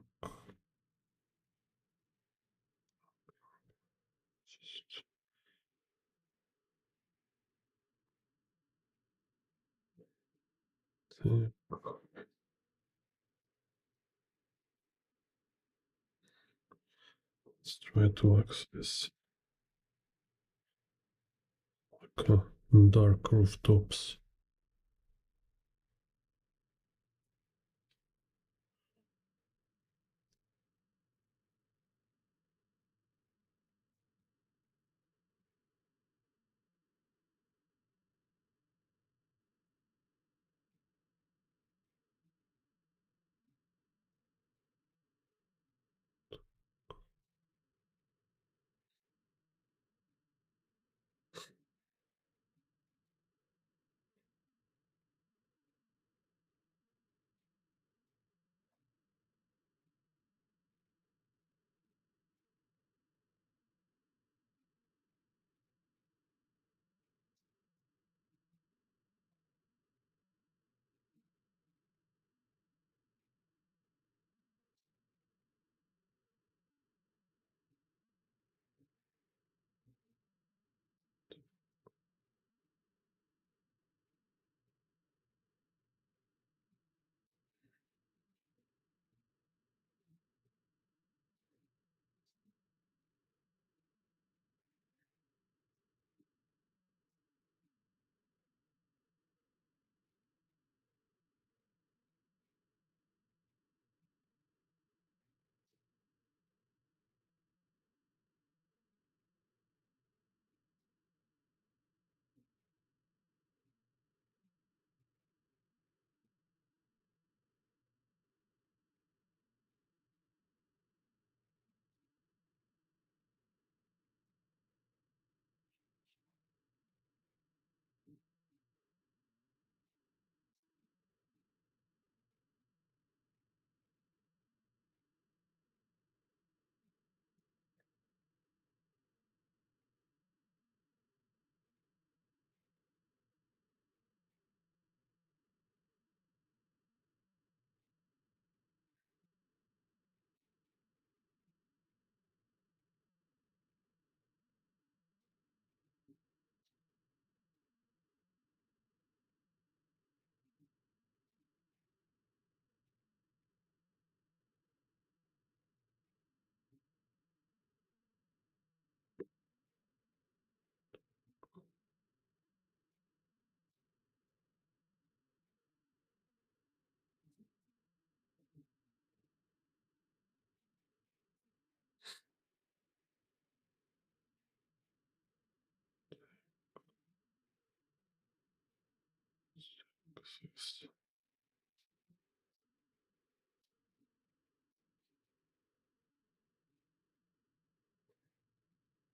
try to access like dark rooftops.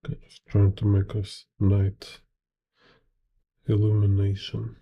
Okay, just trying to make us night illumination.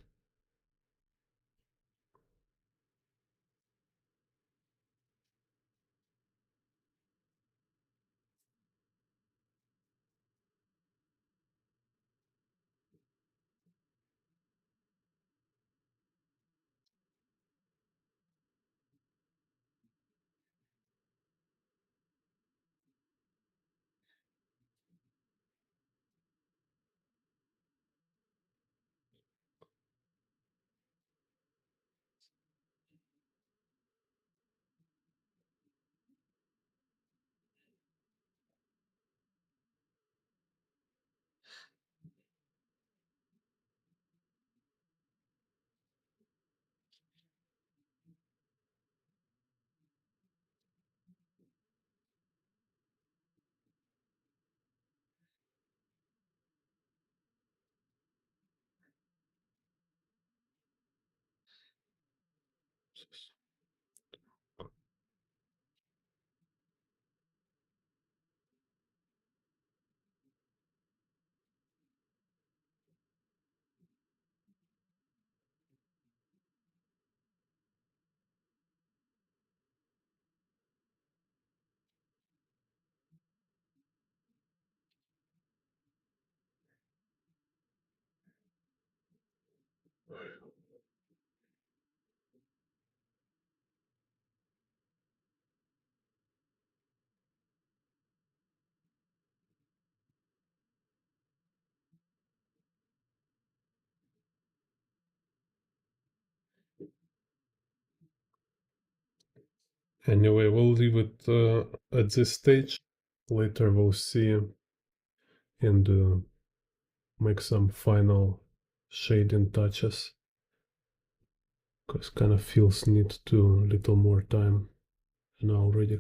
Anyway, we'll leave it at this stage. Later we'll see and make some final shading touches. Because kind of feels need to little more time. And already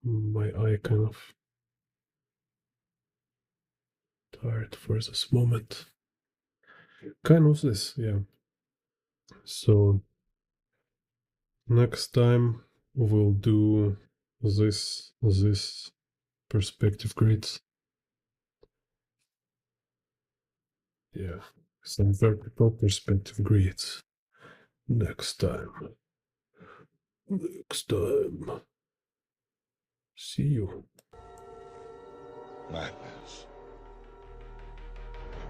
my eye kind of tired for this moment. Kind of this, yeah. So next time we'll do this perspective grids. Yeah, some vertical perspective grids. Next time. See you. Madness.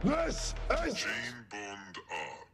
This is Jane Bond Art.